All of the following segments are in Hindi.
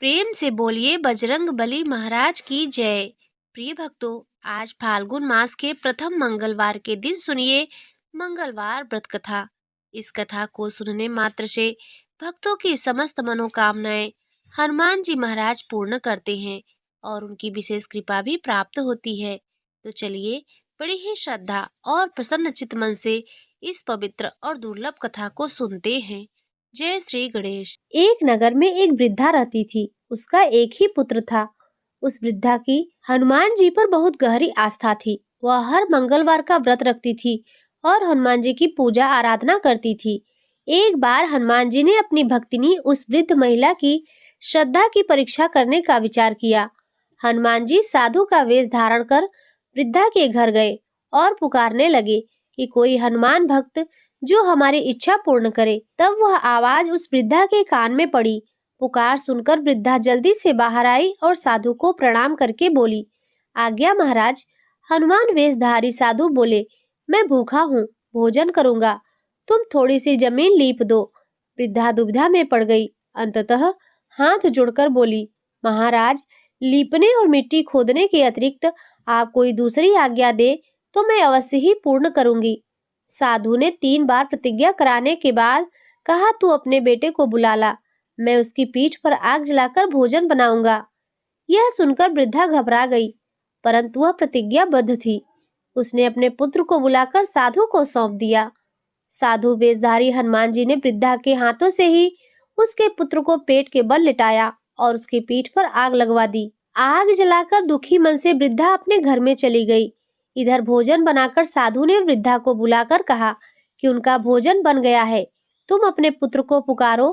प्रेम से बोलिए बजरंग बली महाराज की जय। प्रिय भक्तों, आज फाल्गुन मास के प्रथम मंगलवार के दिन सुनिए मंगलवार व्रत कथा। इस कथा को सुनने मात्र से भक्तों की समस्त मनोकामनाएं हनुमान जी महाराज पूर्ण करते हैं और उनकी विशेष कृपा भी प्राप्त होती है। तो चलिए बड़ी ही श्रद्धा और प्रसन्न चित्त मन से इस पवित्र और दुर्लभ कथा को सुनते हैं। जय श्री गणेश। एक नगर में एक वृद्धा रहती थी। उसका एक ही पुत्र था। उस वृद्धा की हनुमान जी पर बहुत गहरी आस्था थी। वह हर मंगलवार का व्रत रखती थी और हनुमान जी की पूजा आराधना करती थी। एक बार हनुमान जी ने अपनी भक्तिनी उस वृद्ध महिला की श्रद्धा की परीक्षा करने का विचार किया। हनुमान जी साधु का वेश धारण कर वृद्धा के घर गए और पुकारने लगे कि कोई हनुमान भक्त जो हमारी इच्छा पूर्ण करे। तब वह आवाज उस वृद्धा के कान में पड़ी। पुकार सुनकर वृद्धा जल्दी से बाहर आई और साधु को प्रणाम करके बोली, आज्ञा महाराज। हनुमान वेशधारी साधु बोले, मैं भूखा हूँ, भोजन करूंगा, तुम थोड़ी सी जमीन लीप दो। वृद्धा दुविधा में पड़ गई। अंततः हाथ जोड़कर बोली, महाराज, लीपने और मिट्टी खोदने के अतिरिक्त आप कोई दूसरी आज्ञा दे तो मैं अवश्य ही पूर्ण करूंगी। साधु ने 3 बार प्रतिज्ञा कराने के बाद कहा, तू अपने बेटे को बुला ला, मैं उसकी पीठ पर आग जलाकर भोजन बनाऊंगा। यह सुनकर वृद्धा घबरा गई, परंतु वह प्रतिज्ञाबद्ध थी। उसने अपने पुत्र को बुलाकर साधु को सौंप दिया। साधु वेशधारी हनुमान जी ने वृद्धा के हाथों से ही उसके पुत्र को पेट के बल लिटाया और उसकी पीठ पर आग लगवा दी। आग जलाकर दुखी मन से वृद्धा अपने घर में चली गई। इधर भोजन बनाकर साधु ने वृद्धा को बुलाकर कहा कि उनका भोजन बन गया है, तुम अपने पुत्र को पुकारो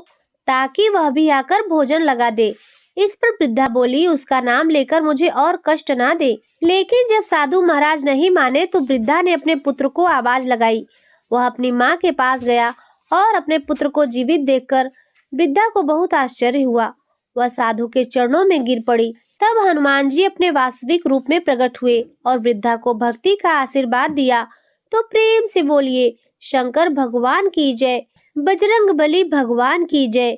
ताकि वह भी आकर भोजन लगा दे। इस पर वृद्धा बोली, उसका नाम लेकर मुझे और कष्ट ना दे। लेकिन जब साधु महाराज नहीं माने तो वृद्धा ने अपने पुत्र को आवाज लगाई। वह अपनी माँ के पास गया और अपने पुत्र को जीवित देखकर वृद्धा को बहुत आश्चर्य हुआ। वह साधु के चरणों में गिर पड़ी। तब हनुमान जी अपने वास्तविक रूप में प्रकट हुए और वृद्धा को भक्ति का आशीर्वाद दिया। तो प्रेम से बोलिए, शंकर भगवान की जय, बजरंग बली भगवान की जय।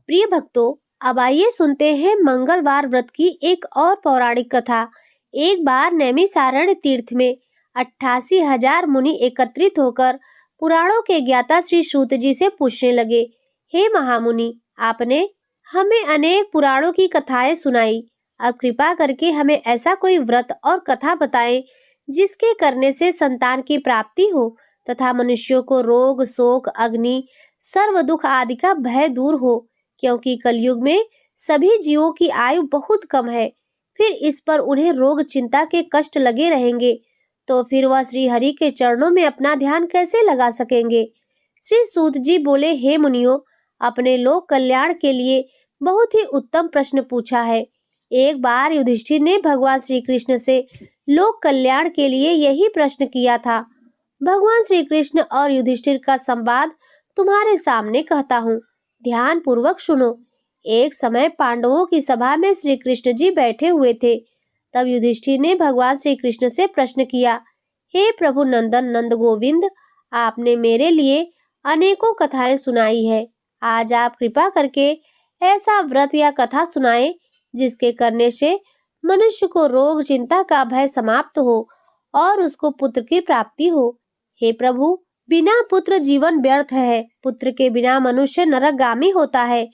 प्रिय भक्तों, अब आइए सुनते हैं मंगलवार व्रत की एक और पौराणिक कथा। एक बार नैमिषारण्य तीर्थ में 88,000 मुनि एकत्रित होकर पुराणों के ज्ञाता श्री सूत जी से पूछने लगे, हे महामुनि, आपने हमें अनेक पुराणों की कथाएं सुनाई। अब कृपा करके हमें ऐसा कोई व्रत और कथा बताएं जिसके करने से संतान की प्राप्ति हो तथा मनुष्यों को रोग, शोक, अग्नि, सर्व दुख आदि का भय दूर हो, क्योंकि कलयुग में सभी जीवों की आयु बहुत कम है। फिर इस पर उन्हें रोग चिंता के कष्ट लगे रहेंगे तो फिर वह श्री हरि के चरणों में अपना ध्यान कैसे लगा सकेंगे। श्री सूत जी बोले, हे मुनियों, अपने लोक कल्याण के लिए बहुत ही उत्तम प्रश्न पूछा है। एक बार युधिष्ठिर ने भगवान श्री कृष्ण से लोक कल्याण के लिए यही प्रश्न किया था। भगवान श्री कृष्ण और युधिष्ठिर का संवाद तुम्हारे सामने कहता हूँ, ध्यान पूर्वक सुनो। एक समय पांडवों की सभा में श्री कृष्ण जी बैठे हुए थे। तब युधिष्ठिर ने भगवान श्री कृष्ण से प्रश्न किया, हे प्रभु नंदन नंद गोविंद, आपने मेरे लिए अनेकों कथाएं सुनाई है। आज आप कृपा करके ऐसा व्रत या कथा सुनाएं जिसके करने से मनुष्य को रोग चिंता का भय समाप्त हो और उसको पुत्र की प्राप्ति हो। हे प्रभु, बिना पुत्र जीवन व्यर्थ है। पुत्र के बिना मनुष्य नरकगामी होता है।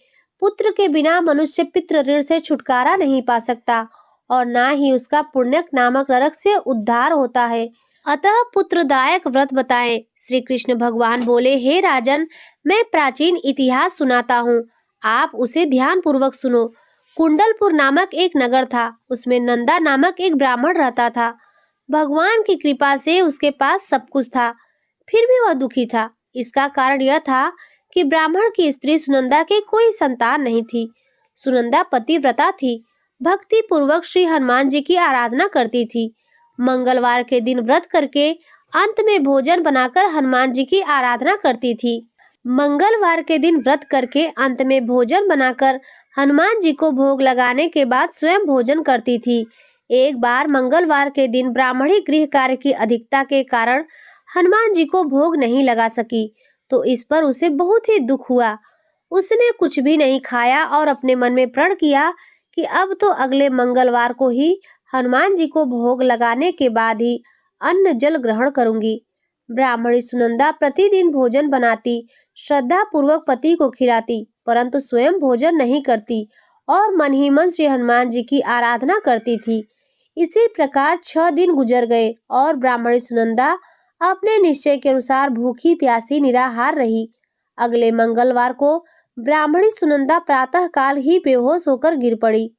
पुत्र के बिना मनुष्य पितृ ऋण से छुटकारा नहीं पा सकता और ना ही उसका पुण्यक नामक नरक से उद्धार होता है। अतः पुत्रदायक व्रत बताएं। श्री कृष्ण भगवान बोले, हे राजन, मैं प्राचीन इतिहास सुनाता हूँ, आप उसे ध्यान पूर्वक सुनो। कुंडलपुर नामक एक नगर था। उसमें नंदा नामक एक ब्राह्मण रहता था। भगवान की कृपा से उसके पास सब कुछ था, फिर भी वह दुखी था। इसका कारण यह था कि ब्राह्मण की स्त्री सुनंदा के कोई संतान नहीं थी। सुनंदा पतिव्रता थी, भक्ति पूर्वक श्री हनुमान जी की आराधना करती थी। मंगलवार के दिन व्रत करके अंत में भोजन बनाकर हनुमान जी की आराधना करती थी। मंगलवार के दिन व्रत करके अंत में भोजन बनाकर हनुमान जी को भोग लगाने के बाद स्वयं भोजन करती थी। एक बार मंगलवार के दिन ब्राह्मणी गृह कार्य की अधिकता के कारण हनुमान जी को भोग नहीं लगा सकी, तो इस पर उसे बहुत ही दुख हुआ। उसने कुछ भी नहीं खाया और अपने मन में प्रण किया कि अब तो अगले मंगलवार को ही हनुमान जी को भोग लगाने के बाद ही अन्न जल ग्रहण करूंगी। ब्राह्मणी सुनंदा प्रतिदिन भोजन बनाती, श्रद्धा पूर्वक पति को खिलाती, परंतु स्वयं भोजन नहीं करती और मन ही मन श्री हनुमान जी की आराधना करती थी। इसी प्रकार 6 दिन गुजर गए और ब्राह्मणी सुनंदा अपने निश्चय के अनुसार भूखी प्यासी निराहार रही। अगले मंगलवार को ब्राह्मणी सुनंदा प्रातः काल ही बेहोश होकर गिर पड़ी।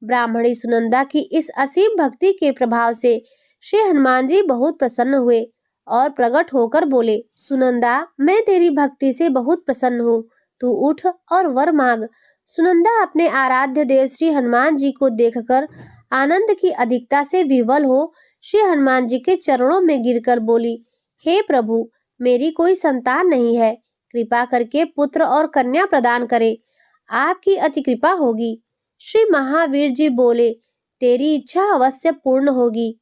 ब्राह्मणी सुनंदा की इस असीम भक्ति के प्रभाव से श्री हनुमान जी बहुत प्रसन्न हुए और प्रकट होकर बोले, सुनंदा, मैं तेरी भक्ति से बहुत प्रसन्न हूँ। तू उठ और वर मांग। सुनंदा अपने आराध्य देव श्री हनुमान जी को देखकर आनंद की अधिकता से विह्वल हो श्री हनुमान जी के चरणों में गिरकर बोली, हे प्रभु, मेरी कोई संतान नहीं है, कृपा करके पुत्र और कन्या प्रदान करें, आपकी अति कृपा होगी। श्री महावीर जी बोले, तेरी इच्छा अवश्य पूर्ण होगी।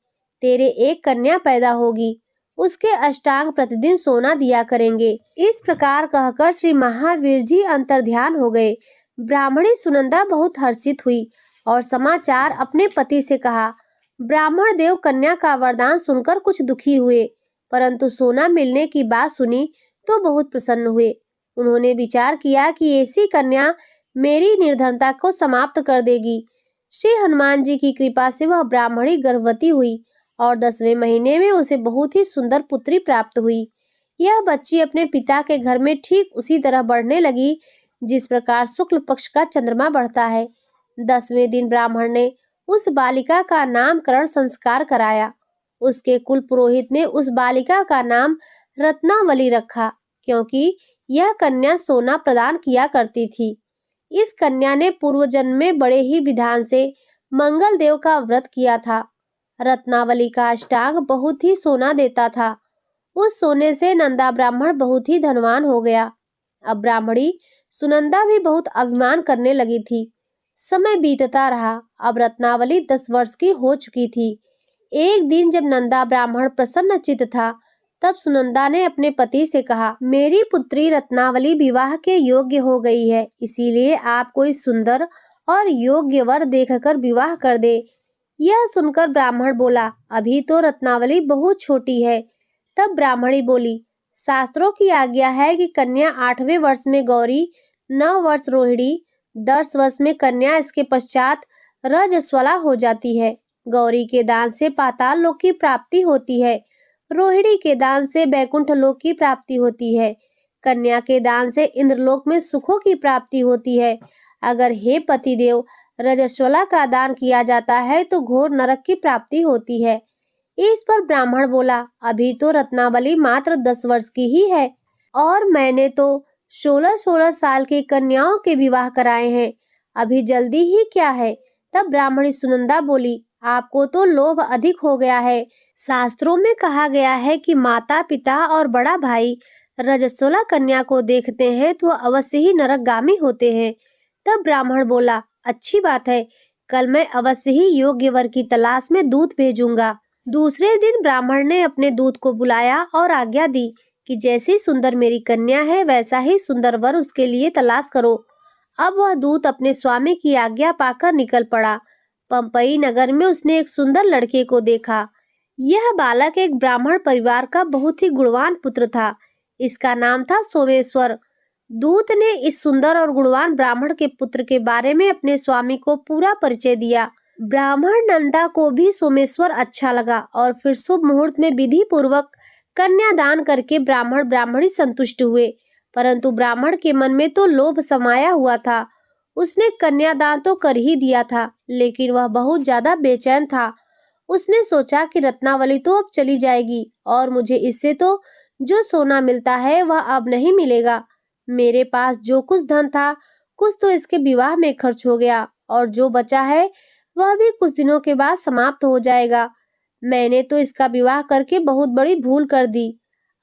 तेरे एक कन्या पैदा होगी, उसके अष्टांग प्रतिदिन सोना दिया करेंगे। इस प्रकार कहकर श्री महावीर जी अंतर्ध्यान हो गए। ब्राह्मणी सुनंदा बहुत हर्षित हुई और समाचार अपने पति से कहा। ब्राह्मण देव कन्या का वरदान सुनकर कुछ दुखी हुए, परंतु सोना मिलने की बात सुनी तो बहुत प्रसन्न हुए। उन्होंने विचार किया कि ऐसी कन्या मेरी निर्धनता को समाप्त कर देगी। श्री हनुमान जी की कृपा से वह ब्राह्मणी गर्भवती हुई और 10वें महीने में उसे बहुत ही सुंदर पुत्री प्राप्त हुई। यह बच्ची अपने पिता के घर में ठीक उसी तरह बढ़ने लगी जिस प्रकार शुक्ल पक्ष का चंद्रमा बढ़ता है। 10वें दिन ब्राह्मण ने उस बालिका का नामकरण संस्कार कराया। उसके कुल पुरोहित ने उस बालिका का नाम रत्नावली रखा, क्योंकि यह कन्या सोना प्रदान किया करती थी। इस कन्या ने पूर्व जन्म में बड़े ही विधान से मंगल देव का व्रत किया था। रत्नावली का अष्टांग बहुत ही सोना देता था। उस सोने से नंदा ब्राह्मण बहुत ही धनवान हो गया। अब ब्राह्मणी सुनंदा भी बहुत अभिमान करने लगी थी। समय बीतता रहा। अब रत्नावली 10 वर्ष की हो चुकी थी। एक दिन जब नंदा ब्राह्मण प्रसन्नचित्त था, तब सुनंदा ने अपने पति से कहा, मेरी पुत्री रत्नावली विवाह के योग्य हो गई है, इसीलिए आप कोई सुंदर और योग्य वर देखकर विवाह कर दे। यह सुनकर ब्राह्मण बोला, अभी तो रत्नावली बहुत छोटी है। तब ब्राह्मणी बोली, शास्त्रों की आज्ञा है कि कन्या 8वें वर्ष में गौरी, 9 वर्ष रोहिणी, 10 वर्ष में कन्या, इसके पश्चात रजस्वला हो जाती है। गौरी के दान से पाताल लोक की प्राप्ति होती है, रोहिणी के दान से बैकुंठ लोक की प्राप्ति होती है, कन्या के दान से इंद्रलोक में सुखों की प्राप्ति होती है। अगर हे पतिदेव रजस्वला का दान किया जाता है तो घोर नरक की प्राप्ति होती है। इस पर ब्राह्मण बोला, अभी तो रत्नावली मात्र 10 वर्ष की ही है और मैंने तो 16-16 साल की कन्याओं के विवाह कराए हैं, अभी जल्दी ही क्या है। तब ब्राह्मणी सुनंदा बोली, आपको तो लोभ अधिक हो गया है। शास्त्रों में कहा गया है कि माता पिता और बड़ा भाई रजस्वला कन्या को देखते हैं तो अवश्य ही नरकगामी होते हैं। तब ब्राह्मण बोला, अच्छी बात है, कल मैं अवश्य ही योग्य वर की तलाश में दूत भेजूंगा। दूसरे दिन ब्राह्मण ने अपने दूत को बुलाया और आज्ञा दी कि जैसी सुंदर मेरी कन्या है वैसा ही सुंदर वर उसके लिए तलाश करो। अब वह दूत अपने स्वामी की आज्ञा पाकर निकल पड़ा। पंपई नगर में उसने एक सुंदर लड़के को देखा। यह बालक एक ब्राह्मण परिवार का बहुत ही गुणवान पुत्र था। इसका नाम था सोमेश्वर। दूत ने इस सुंदर और गुणवान ब्राह्मण के पुत्र के बारे में अपने स्वामी को पूरा परिचय दिया। ब्राह्मण नंदा को भी सोमेश्वर अच्छा लगा और फिर शुभ मुहूर्त में विधि पूर्वक कन्यादान करके ब्राह्मण ब्राह्मणी संतुष्ट हुए। परंतु ब्राह्मण के मन में तो लोभ समाया हुआ था। उसने कन्यादान तो कर ही दिया था, लेकिन वह बहुत ज्यादा बेचैन था। उसने सोचा कि रत्नावली तो अब चली जाएगी और मुझे इससे तो जो सोना मिलता है वह अब नहीं मिलेगा। मेरे पास जो कुछ धन था, कुछ तो इसके विवाह में खर्च हो गया और जो बचा है वह भी कुछ दिनों के बाद समाप्त हो जाएगा। मैंने तो इसका विवाह करके बहुत बड़ी भूल कर दी।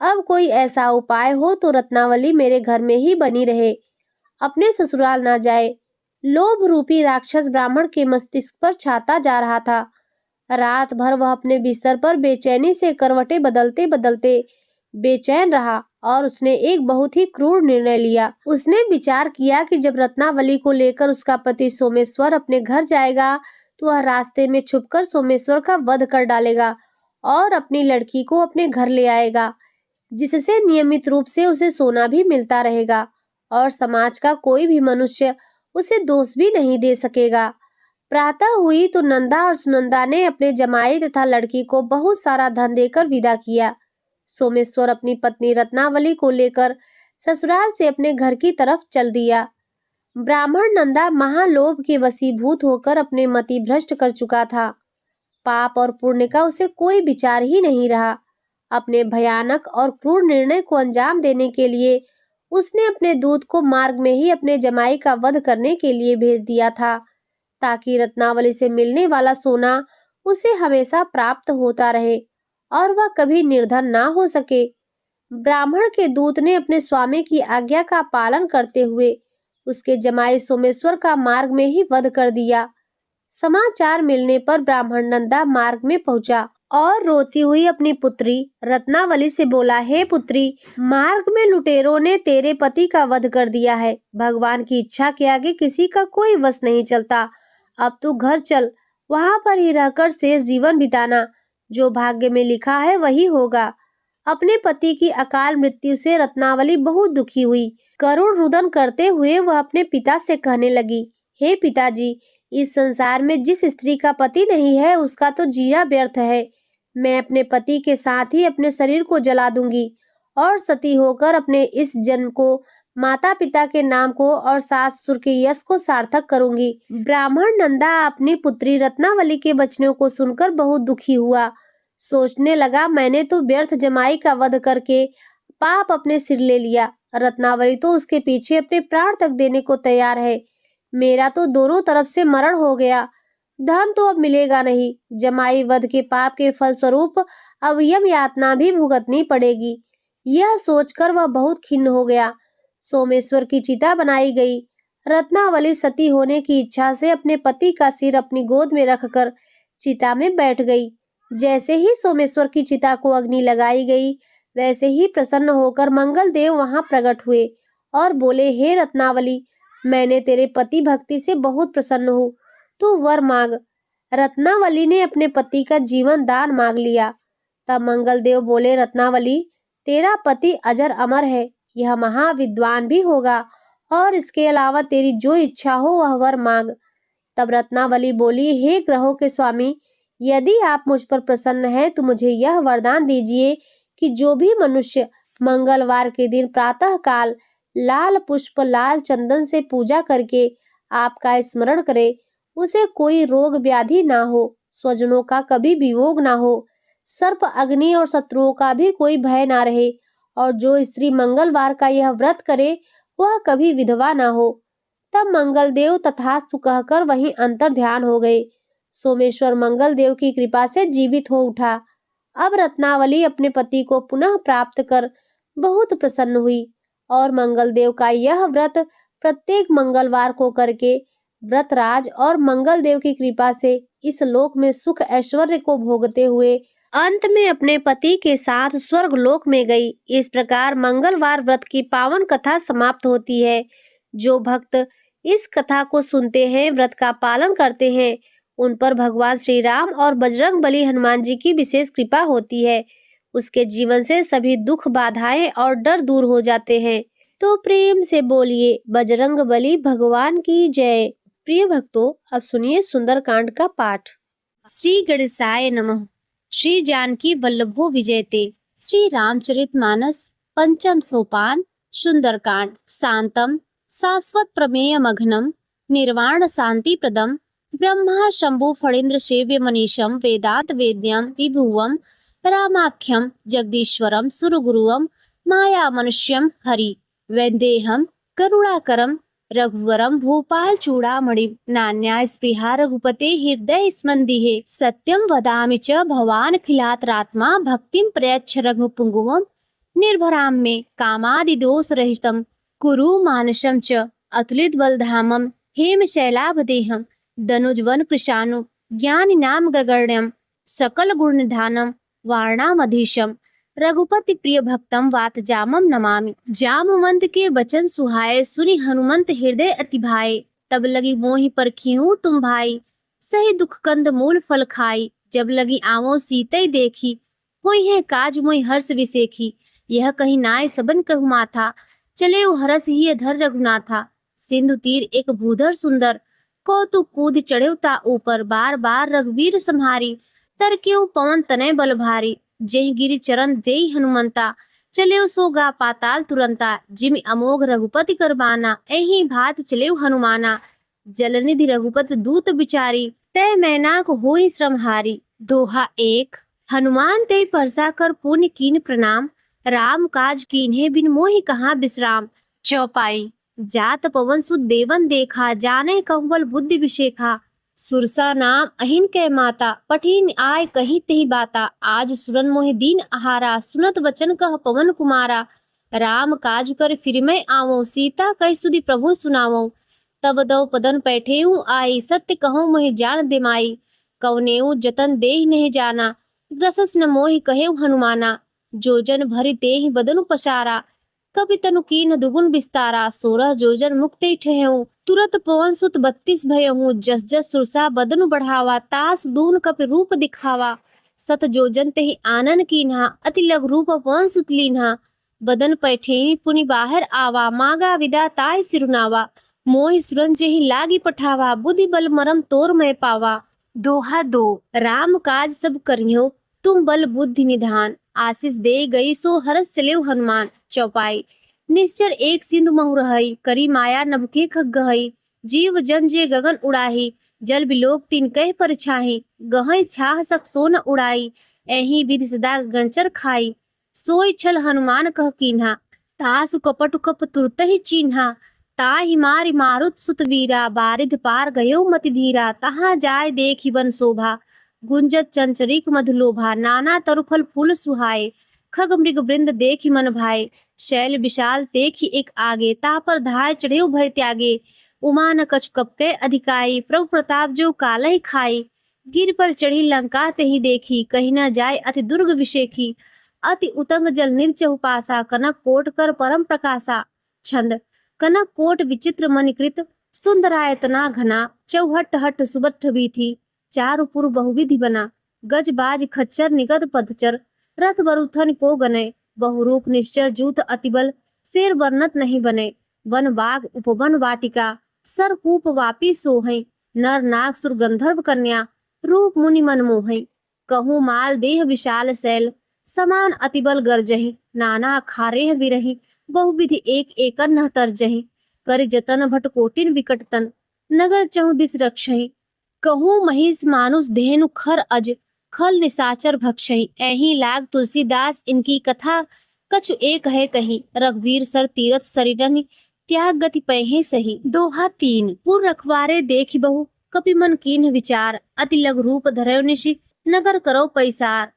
अब कोई ऐसा उपाय हो तो रत्नावली मेरे घर में ही बनी रहे, अपने ससुराल ना जाए। लोभ रूपी राक्षस ब्राह्मण के मस्तिष्क पर छाता जा रहा था। रात भर वह अपने बिस्तर पर बेचैनी से करवटें बदलते बदलते बेचैन रहा और उसने एक बहुत ही क्रूर निर्णय लिया। उसने विचार किया कि जब रत्नावली को लेकर उसका पति सोमेश्वर अपने घर जाएगा तो वह रास्ते में छुपकर सोमेश्वर का वध कर डालेगा और अपनी लड़की को अपने घर ले आएगा, जिससे नियमित रूप से उसे सोना भी मिलता रहेगा और समाज का कोई भी मनुष्य उसे दोष भी नहीं दे सकेगा। प्रातः हुई तो नंदा और सुनंदा ने अपने जमाई तथा लड़की को बहुत सारा धन देकर विदा किया। सोमेश्वर अपनी पत्नी रत्नावली को लेकर ससुराल से अपने घर की तरफ चल दिया। ब्राह्मण नंदा महालोभ के वशीभूत होकर अपने मति भ्रष्ट कर चुका था। पाप और पुण्य का उसे कोई विचार ही नहीं रहा। अपने भयानक और क्रूर निर्णय को अंजाम देने के लिए उसने अपने दूत को मार्ग में ही अपने जमाई का वध करने के लिए भेज दिया था, ताकि रत्नावली से मिलने वाला सोना उसे हमेशा प्राप्त होता रहे और वह कभी निर्धन ना हो सके। ब्राह्मण के दूत ने अपने स्वामी की आज्ञा का पालन करते हुए उसके जमाई सोमेश्वर का मार्ग में ही वध कर दिया। समाचार मिलने पर ब्राह्मण नंदा मार्ग में पहुंचा और रोती हुई अपनी पुत्री रत्नावली से बोला, हे पुत्री, मार्ग में लुटेरों ने तेरे पति का वध कर दिया है। भगवान की इच्छा के आगे किसी का कोई वश नहीं चलता। अब तू घर चल, वहां पर ही रहकर शेष जीवन बिताना। जो भाग्य में लिखा है वही होगा। अपने पति की अकाल मृत्यु से रत्नावली बहुत दुखी हुई। करुण रुदन करते हुए वह अपने पिता से कहने लगी, हे पिताजी, इस संसार में जिस स्त्री का पति नहीं है उसका तो जीना व्यर्थ है। मैं अपने पति के साथ ही अपने शरीर को जला दूंगी और सती होकर अपने इस जन्म को, माता पिता के नाम को और सास ससुर के यश को सार्थक करूंगी। ब्राह्मण नंदा अपनी पुत्री रत्नावली के वचनों को सुनकर बहुत दुखी हुआ। सोचने लगा, मैंने तो व्यर्थ जमाई का वध करके पाप अपने सिर ले लिया। रत्नावली तो उसके पीछे अपने प्राण तक देने को तैयार है। मेरा तो दोनों तरफ से मरण हो गया। धन तो अब मिलेगा नहीं। जमाई वध के पाप के फलस्वरूप अब यम यातना भी भुगतनी पड़ेगी। यह सोचकर वह बहुत खिन्न हो गया। सोमेश्वर की चिता बनाई गई। रत्नावली सती होने की इच्छा से अपने पति का सिर अपनी गोद में रखकर चिता में बैठ गई। जैसे ही सोमेश्वर की चिता को अग्नि लगाई गई, वैसे ही प्रसन्न होकर मंगल देव वहां प्रकट हुए और बोले, हे रत्नावली, मैंने तेरे पति भक्ति से बहुत प्रसन्न हूँ, तू वर मांग। रत्नावली ने अपने पति का जीवन दान मांग लिया। तब मंगल देव बोले, रत्नावली, तेरा पति अजर अमर है, यह महाविद्वान भी होगा और इसके अलावा तेरी जो इच्छा हो वह वर मांग। तब रत्नावली बोली, हे ग्रहों के स्वामी, यदि आप मुझ पर प्रसन्न हैं तो मुझे यह वरदान दीजिए कि जो भी मनुष्य मंगलवार के दिन प्रातः काल लाल पुष्प लाल चंदन से पूजा करके आपका स्मरण करे, उसे कोई रोग व्याधि ना हो, स्वजनों का कभी वियोग ना हो, सर्प अग्नि और शत्रुओं का भी कोई भय ना रहे, और जो स्त्री मंगलवार का यह व्रत करे वह कभी विधवा ना हो। तब मंगल देव तथास्तु कहकर वहीं अंतर ध्यान हो गए। सोमेश्वर मंगल देव की कृपा से जीवित हो उठा। अब रत्नावली अपने पति को पुनः प्राप्त कर बहुत प्रसन्न हुई और मंगल देव का यह व्रत प्रत्येक मंगलवार को करके व्रतराज और मंगल देव की कृपा से इस लोक में सुख ऐश्वर्य को भोगते हुए अंत में अपने पति के साथ स्वर्ग लोक में गई। इस प्रकार मंगलवार व्रत की पावन कथा समाप्त होती है। जो भक्त इस कथा को सुनते हैं, व्रत का पालन करते हैं, उन पर भगवान श्री राम और बजरंग बली हनुमान जी की विशेष कृपा होती है। उसके जीवन से सभी दुख, बाधाएं और डर दूर हो जाते हैं। तो प्रेम से बोलिए बजरंग बली भगवान की जय। प्रिय भक्तों, अब सुनिए सुंदरकांड का पाठ। श्री गणेशाय नमः। श्री जानकी वल्लभो विजयते। श्री रामचरितमानस पंचम सोपान। सुंदरकांड। शांतम शाश्वत प्रमेय मघनम निर्वाण शांति प्रदम ब्रह्मा शंभु फणीन्द्र सेव्य मनीषम वेदांत वेद्यम विभुवम रामाख्यम जगदीश्वरम सुरगुरुवम माया मनुष्यम हरि वैदेहम करुणाकरम रघुवरम भूपाल चूड़ामणि नान्या स्पृहा रघुपते हृदय स्मन्दिहे सत्यम वदामि च भवान खिलातरात्मा भक्तिम प्रयच्छ रघुपुंगवम निर्भराम मे कामादि दोष रहितम कुरु मानसम च अतुलित बलधामम हेम शैलाभदेहम दनुजवन कृशानु ज्ञानिनाम ग्रगण्यम सकल गुण निधानम वारणामधीशम रघुपति प्रिय भक्तम वात जामम नमामि। जामवंत के वचन सुहाए, सुनि हनुमंत हृदय अति भाए। तब लगी मोहि परखिहु तुम भाई, सही दुख कंद मूल फल खाई। जब लगी आवो सीतै देखी, होई है काज मोहि हर्ष विसेखी। यह कही नाय सबन कहु माथा, चले हरस ही धर रघुनाथा। सिंधु तीर एक भूधर सुंदर, कौतुक कूद चढ़े ता ऊपर। बार बार रघुवीर सम्हारी, तर क्यों पवन तनय बल भारी। जेहि गिरि चरण देई हनुमंता, चले सो गा पाताल तुरंता। जिमि अमोघ रघुपति करबाना, एहि भात चले हनुमाना। जलनिधि रघुपति दूत बिचारी, तय मैनाक होई श्रमहारी। दोहा एक। हनुमान ते परसा कर पुण्य कीन प्रणाम, राम काज कीन्हे बिन मोहि कहाँ विश्राम। चौपाई। जात पवन सुत देवन देखा, जाने कहुबल बुद्धि विशेखा। सुरसा नाम अहिन कै माता, पठिन आय कही तेहि बाता। आज सुरन मोहि दीन आहारा, सुनत वचन कह पवन कुमारा। राम काज कर फिर मैं आवो, सीता कह सुधि प्रभु सुनावो। तब दो पदन पैठेऊ आई, सत्य कहूँ मोहि जान दिमाई। कवनेऊ जतन देहि नहीं जाना, ग्रसस न मोहि कहेऊ हनुमाना। जोजन भरि तेहि बदनु पसारा, कपि तनु कीन दुगुन विस्तारा। 16 जोजन मुक्ते ठहऊँ, तुरत पवन सुत 32 भयहूँ। जस जस सुरसा बदनु बढ़ावा, तास दून कपि रूप दिखावा। सत जोजन तेहि आनन कीन्हा, अति लघु रूप पवन सुत लीन्हा। बदन पैठेनी पुनि बाहर आवा, मांगा विदा ताय सिरुनावा। मोहि सुरन जेहि लागी पठावा, बुद्धि बल मरम तोर मैं पावा। दोहा 2। राम काज सब करियो, तुम बल बुद्धि निधान। आशीष दे गई सो हरस चलेऊ हनुमान। चौपाई। निश्चर एक सिंधु महु रहई, करी माया नभके खग गहई। जीव जन जे गगन उड़ाही, जल बिलोक तीन कह पर छाही। गहई छाह सक सोन उड़ाई, एहि विधि सदा गंचर खाई। सोई छल हनुमान कह कीन्हा, तासु कपट कप तुरत ही चीन्हा। ताहि मारि मारुत सुत वीरा, बारिध पार गयो मति धीरा। तहाँ जाय देखि वन शोभा, गुंजत चंचरीक मधुलोभा। नाना तरु फल फूल सुहाए, खग मृग वृंद देखि मन भाए। शैल विशाल देखि एक आगे, ता पर धाय चढ़ेउ भय त्यागे। उमा न कछु कपके अधिकाई, प्रभु प्रताप जो कालहि खाई। गिर पर चढ़ी लंका तेहि देखी, कही न जाय अति दुर्ग विशेखी। अति उतंग जल निर्चहु पासा, कनक कोट कर परम प्रकाशा। छंद। कनक कोट विचित्र मणिकृत, सुंदरायतना घना। चौहट हट सुबठ बीथी, चारु पुर बहुविधि बना। गज बाज खच्चर निगत पदचर, रथ बरुथन को गने। बहुरूप निश्चर जूथ अतिबल, शेर वर्णत नहीं बने। वन बाग उपवन वाटिका, सरकूप वापी सोहै। नर नाग सुर गंधर्व कन्या, रूप मुनि मन मोहै। कहूँ माल देह विशाल शैल, समान अतिबल गर्जहि। नाना खारेह बिरहि, बहुविधि एक एक न तरजहि। कर जतन भट कोटिन विकटतन, नगर चहु दिस रक्षहि। कहूँ महिष मानुष धेनु खर अज, खल निशाचर भक्षहि। एहि लाग तुलसीदास इनकी कथा, कछु एक है कही। रघुवीर सर तीरथ सरिरनि, त्याग गति पहे सही। दोहा 3। पुर रखवारे देखि बहु, कपि मन कीन्ह विचार। अति लघु रूप धरयो निशि, नगर करो पैसार।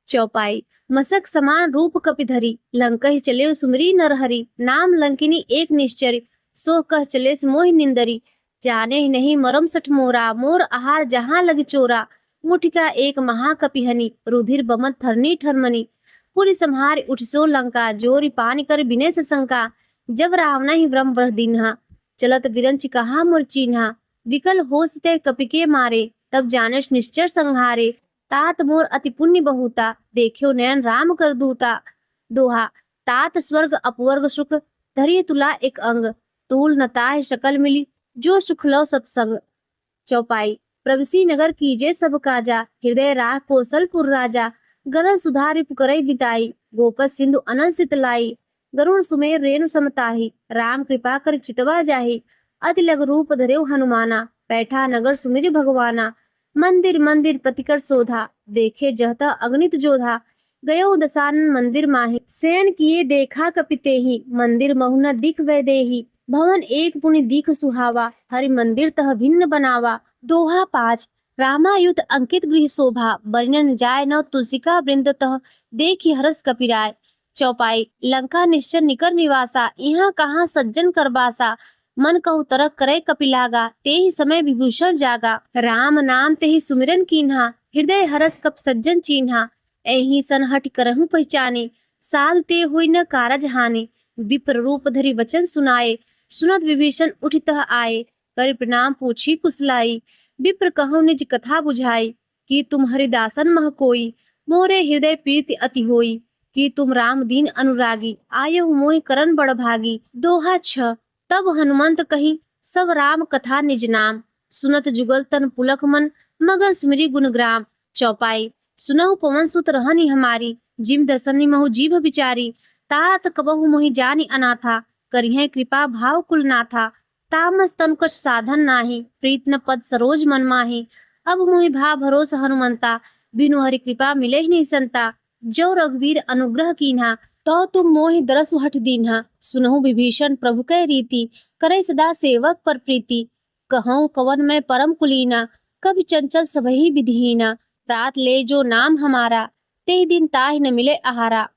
चौपाई। मसक समान रूप कपि धरी, लंकहि चले सुमरी नरहरि। नाम लंकिनी एक निश्चरी, सो कह चले मोहि निंदरी। जाने ही नहीं मरम सठ मोरा, मोर आहार जहाँ लग चोरा। मुठिका एक महाकपिहनि, रुधिर बमत थरनी ठरमनी। पुरि संहार उठ सो लंका, जोरी पानी कर बिने से शंका। जब रावण ही ब्रह्म बह दीन्हा, चलत बिरंच कहाँ मोर चीन्हा। विकल होश ते कपिके मारे, तब जानस निश्चर संहारे। तात मोर अति पुण्य बहुता, देखियो नयन राम कर दूता। दोहा। तात स्वर्ग अपवर्ग सुख, धरिय तुला एक अंग। तूल न ताहि शकल मिली, जो सुख लो सत्संग। चौपाई। प्रवसी नगर कीजे सब काजा, हृदय राह कौशलपुर राजा। गरल सुधारि पुकरई बिताई, गोपस सिंधु अनंत सितलाई। गरुण सुमेर रेणु समताही, राम कृपा कर चितवा जाही। अति लघु रूप धरेउ हनुमाना, बैठा नगर सुमिरि भगवाना। मंदिर मंदिर प्रतिकर शोधा, देखे जहता अगणित जोधा। गयो दसानन मंदिर माही, शयन किए देखा कपितेहि। मंदिर महु न दिख वै देही, भवन एक पुनि दिख सुहावा। हरि मंदिर तह भिन्न बनावा। दोहा 5। रामायुध अंकित गृह शोभा, वर्णन जाय न तुलसिका वृंद तह। देखि हरस कपिराय। चौपाई। लंका निश्चर निकर निवासा, यहाँ कहाँ सज्जन करबासा। मन कहु तरक करे कपिलागा, तेहि समय विभूषण जागा। राम नाम तेहि सुमिरन कीन्हा, हृदय हरस कप सज्जन चीन्हा। एही सन हट करहु पहचाने, साध ते होई न कारज हानि। विप्र रूप धरि वचन सुनाए, सुनत विभीषण उठितः आए, कर प्रणाम पूछी कुशलाई। विप्र कहु निज कथा बुझाई, कि तुम हरिदासन मह कोई, मोरे हृदय प्रीति अति होई। कि तुम राम दीन अनुरागी, आयहु मोहि करन बड़ भागी। दोहा 6। तब हनुमंत कही सब राम कथा निज नाम, सुनत जुगल तन पुलक मन, मगन सुमिरी गुणग्राम। चौपाई। सुनहु पवन सुत रहनी हमारी, जिम दसनी महु जीभ बिचारी। तात कबहु मोहि जानी अनाथा, करिहे कृपा भाव कुल नाथा। तामस तन कछ साधन नाही, प्रीत न पद सरोज मन माही। अब मोहि भा भरोस हनुमंता, बिनु हरि कृपा मिले ही नहीं संता। जो रघुवीर अनुग्रह कीन्हा, तो तुम मोहि दरसु हठ दीन्हा। सुनहु विभीषण प्रभु कै रीति, करे सदा सेवक पर प्रीति। कहऊँ कवन मैं परम कुलीना, कभी चंचल सबहि विधिहीना। प्रात ले जो नाम हमारा, ते दिन ताहि न मिले आहारा।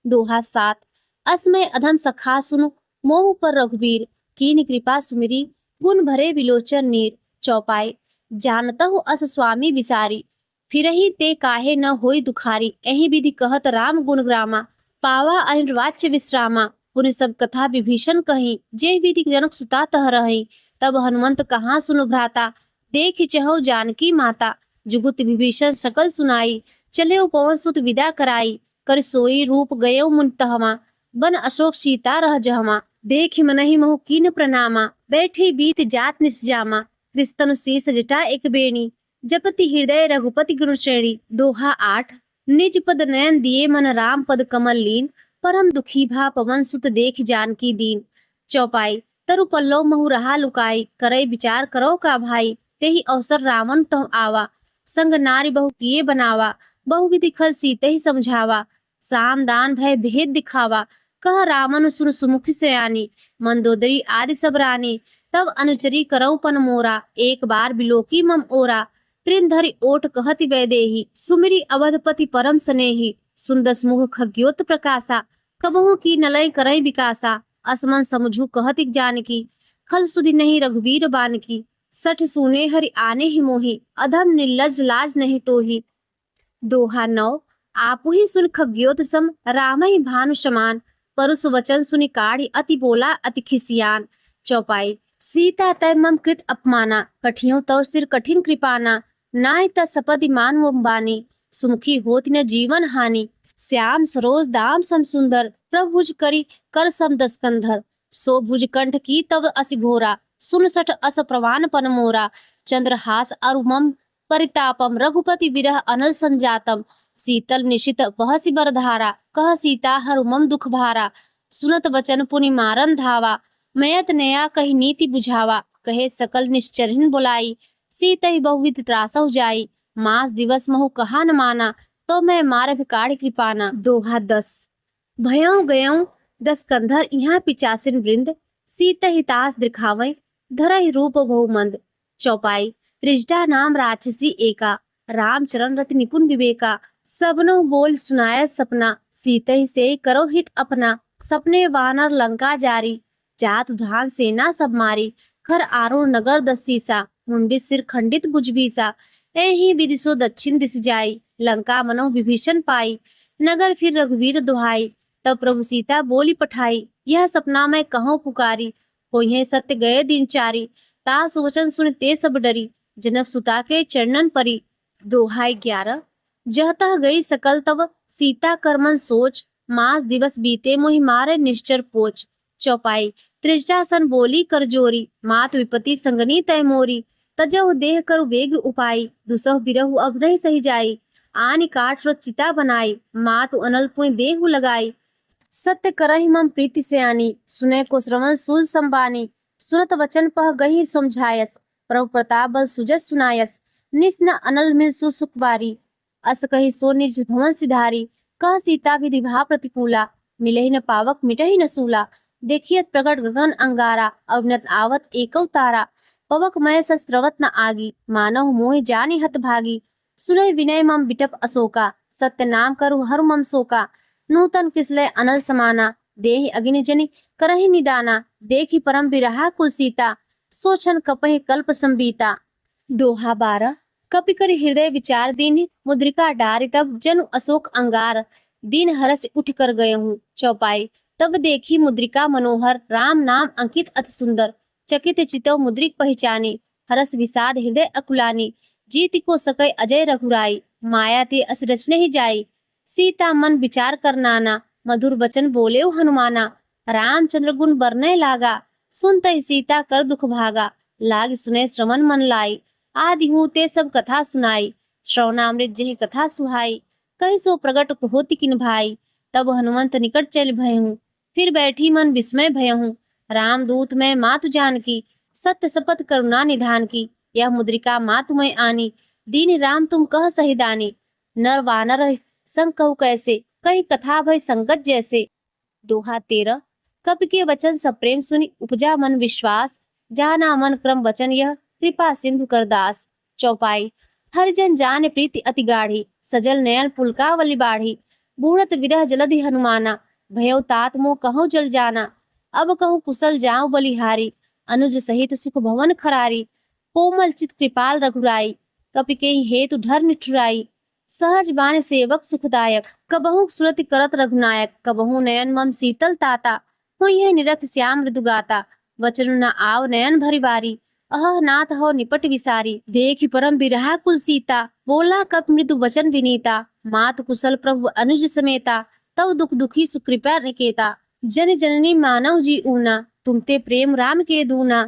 दोहा 7। असमय अधम सखा सुनु, मोह पर रघुवीर। कीन्ह कृपा सुमिरी, गुण भरे विलोचन नीर। चौपाई। जानतहु अस स्वामी विसारी, फिरहि ते काहे न होई दुखारी। एहि विधि कहत राम गुण ग्रामा, पावा अनिर्वाच्य विश्रामा। पुनि सब कथा विभीषण कही, जे विधि जनक सुता तह रही। तब हनुमंत कहाँ सुनु भ्राता, देख चहु जानकी माता। जुगुत विभीषण सकल सुनाई, चले पवन सुत विदा कराई। कर सोई रूप गयो मुन तहमा, बन अशोक सीता रह जहमा। देखि मनहि मोह कीन प्रणामा, बैठी बीत जात निसजामा। कृस्तनु शीस जटा एक बेणी, जपति हृदय रघुपति गुरु श्रेणी। दोहा 8। निज पद नयन दिए मन राम पद कमल लीन, परम दुखी भा पवन सुत देख जानकी दीन। चौपाई। तरु पल्लव महु रहा लुकाई, करई विचार करो का भाई। तेहि अवसर रावण तह आवा, संग नारी बहु किए बनावा। बहु विधि खल सीते ही समझावा, साम दान भय भेद दिखावा। कह रावण सुन सुमुखी सयानी, मंदोदरी आदि सब रानी। तब अनुचरी करऊ पन मोरा, एक बार बिलोकी मम ओरा। त्रिन धरि ओट कहति वैदेही, सुमिरी अवधपति परम स्नेही। सुंदस मुख खग्योत प्रकाशा, कबहु की नलय करई विकासा। असमन समझू कहति जानकी, खल सुधि नहीं रघुवीर बानकी। सठ सुने हरि आने ही मोहि, अधम निर्लज लाज नहीं तोहि। दोहा 9। आपु ही सुन खग्योत सम, राम ही भानु समान। परुष वचन सुनि काढ़ी, अति बोला अति खिसियान। चौपाई। सीता तय मम कृत अपमाना, कठियों तौर सिर कठिन कृपाना। नाय त सपदि मानव बानी, सुमुखी होति न जीवन हानि। श्याम सरोज दाम सम सुंदर, प्रभु भुज करी कर सम दस कंधर। सो भुज कंठ की तव असि घोरा, सुन सठ अस प्रवान पन मोरा। चंद्रहास अरु मम परितापम, रघुपति विरह अनल संजातम। शीतल निशित बहसि बरधारा, कह सीता हरु मम दुख भारा। सुनत वचन पुनि मारन धावा, मयत नया कही नीति बुझावा। कहे सकल निश्चरिन बुलाई, सीतहि बहुविध त्रासहु जाई। मास दिवस महु कहा न माना, तो मैं मारग काढ़ कृपाना। दोहा 10। भयऊ गयऊ 10 कंधर, यहाँ पिचासिन वृंद। सीतहि तास दिखावै, धरहि रूप बहुमंद। चौपाई। त्रिजटा नाम राक्षसी एका, रामचरण रति निपुण विवेका। सबनो बोल सुनाय सपना, सीतहि से करो हित अपना। सपने वानर लंका जारी, जात धान सेना सब मारी। खर आरुण नगर 10 सीसा, मुंडित सिर खंडित भुजबीसा। एहि विधि सो दक्षिण दिस जाई, लंका मनो विभीषण पाई। नगर फिर रघुवीर दुहाई, तब प्रभु सीता बोली पठाई। यह सपना मैं कहूँ पुकारी, होइहे सत्य गए दिन चारी। ता सुवचन सुन ते सब डरी, जनक सुता के चरणन परी। दोहा 11। जह तह गई सकल तव, सीता करमन सोच। मास दिवस बीते मोहि मारे निश्चर पोच। चौपाई। त्रिजटा सन बोली कर जोरी, मात विपति संगनी तय मोरी। तजहु देह करु वेग उपाई, दुसहु बिरहु अब नहीं सही जाई। आनि काठ रो चिता बनाई, मातु अनल पुनि देहु लगाई। सत्य करहि मम प्रीति सयानी, सुने को श्रवण सूल संबानी। सुनत वचन पह गही समझायस, प्रभु प्रताप बल सुजस सुनायस। निस न अनल मिल सुसुख बारी, अस कही सो निज भवन सिधारी। कह सीता विधि भा प्रतिकूला, मिलहि न पावक मिटहि न सूला। देखियत प्रगट गगन अंगारा, अविनत आवत एकौ तारा। पवक मय सस्रवत न आगी, मानव मोहि जानि हत भागी। सुनय विनय मम बिटप अशोका, सत्य नाम करु हरु मम शोका। नूतन किसलय अनल समाना, देहि अग्नि जनि करहि निदाना। देखि परम बिरहा कुल सीता, सोचन कपहि कल्प संबीता। दोहा 12। कपि कर हृदय विचार दीन मुद्रिका डारि तब जनु अशोक अंगार दीन हरस उठ कर गए हूँ। चौपाई। तब देखी मुद्रिका मनोहर राम नाम अंकित अति सुंदर चकित चितव मुद्रिक पहचानी हरस विषाद हृदय अकुलानी जीत को सकै अजय रघुराई माया ते अस रचने ही जाई सीता मन विचार कर नाना मधुर वचन बोले हनुमाना रामचंद्र गुण बरने लागा सुनते सीता कर दुख भागा लाग सुने श्रवण मन लाई आदि हूँ ते सब कथा सुनाई श्रवणामृत जही कथा सुहाई कहीं सो प्रगट होती किन भाई तब हनुमंत निकट चल भय हूँ फिर बैठी मन विस्मय भय हूँ रामदूत मैं मातु जानकी सत्य शपथ करुणा निधान की यह मुद्रिका मातु मैं आनी दीन राम तुम कह सही दानी नर वानर संग कहु कैसे कही कथा भय संगत जैसे। दोहा 13। कवि के वचन सप्रेम सुनि उपजा मन विश्वास जाना मन क्रम वचन यह कृपा सिंधु कर दास। चौपाई। हरिजन जान प्रीति अति गाढ़ी सजल नयन पुलकावली बाढ़ी बूढ़त विरह जलधि हनुमाना भयो तात मोह कहूँ जल जाना अब कहूँ कुशल जाऊं बलिहारी अनुज सहित सुख भवन खरारी कोमल चित कृपाल रघुराई कपि के हेतु धर निठुराई सहज बाण सेवक सुखदायक कबहु सुरति करत रघुनायक कबहु नयन मम शीतल ताता होइहे निरख श्याम मृदु गाता वचन न आव नयन भरि बारी अह नाथ हो निपट विसारी देखि परम बिरहा कुल सीता बोला कप मृदु वचन विनीता मात कुशल प्रभु अनुज समेता तव दुख दुखी सुकृपा निकेता जन जननी मानव जी ऊना तुमते प्रेम राम के दूना।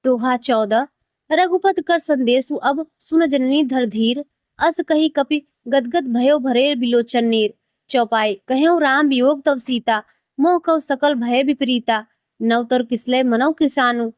दोहा 14। रघुपत कर संदेशु अब सुन जननी धर धीर अस कही कपि गदगद भयो भरे बिलोचन नीर। चौपाई। कहो राम वियोग तव सीता मोह कव सकल भय विपरीता नवतर किसले मनौ कृषानु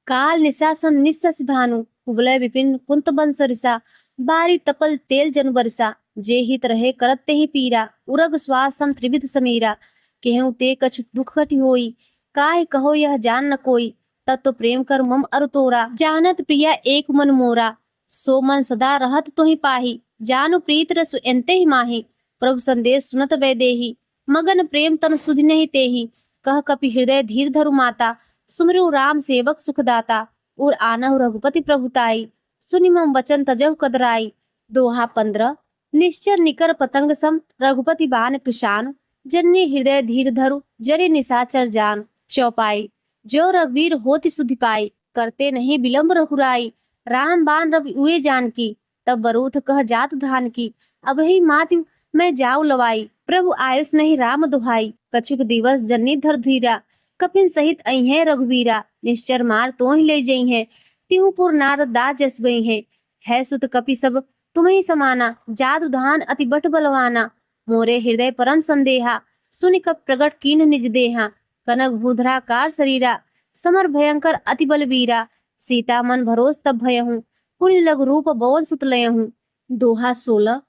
काल निशासन निस्सस भानु कुबलय विपिन कुंत बंस रिसा बारी तपल तेल जन बरसा जे हित रहे करत ते ही पीरा उरग श्वास सम त्रिविध समीरा केहू ते कछ दुख घटी होई काहे कहो यह जान न कोई तत्व प्रेम कर मम अरु तोरा जानत प्रिया एक मन मोरा सो मन सदा रहत तो ही पाही जानु प्रीत रसु एंते ही माही प्रभु संदेश सुनत वैदेही मगन प्रेम तन सुधि नहीं तेही कह कपि हृदय धीर धरु माता सुमरु राम सेवक सुखदाता और आनहु रघुपति प्रभुताई सुनि मम वचन तजहु कदराई। दोहा 15। निश्चर निकर पतंग सम रघुपति बान कृशान जननी हृदय धीर धरु जरे निशाचर जान। चौपाई। जो रघुवीर होति सुधि पाई करते नहीं विलंब रघुराई राम बान रवि उए जान की तब बरूथ कह जातु धान की अब ही मातु मैं जाऊ लवाई प्रभु आयुष नहीं राम दुहाई कछुक दिवस जननी धर धीरा कपिन सहित अइहे रघुवीरा निश्चर मार तो ही ले जई है तिहुपुर नारद दास जस गई है सुत कपि सब तुम्हें समाना जादु धान अति बट बलवाना मोरे हृदय परम संदेहा सुनि कप प्रगट कीन निज देहा कनक भूधरा कार शरीरा समर भयंकर अति बलवीरा सीता मन भरोस तब भय हूँ पुनि लघु रूप बवन सुत लय हूँ। दोहा 16।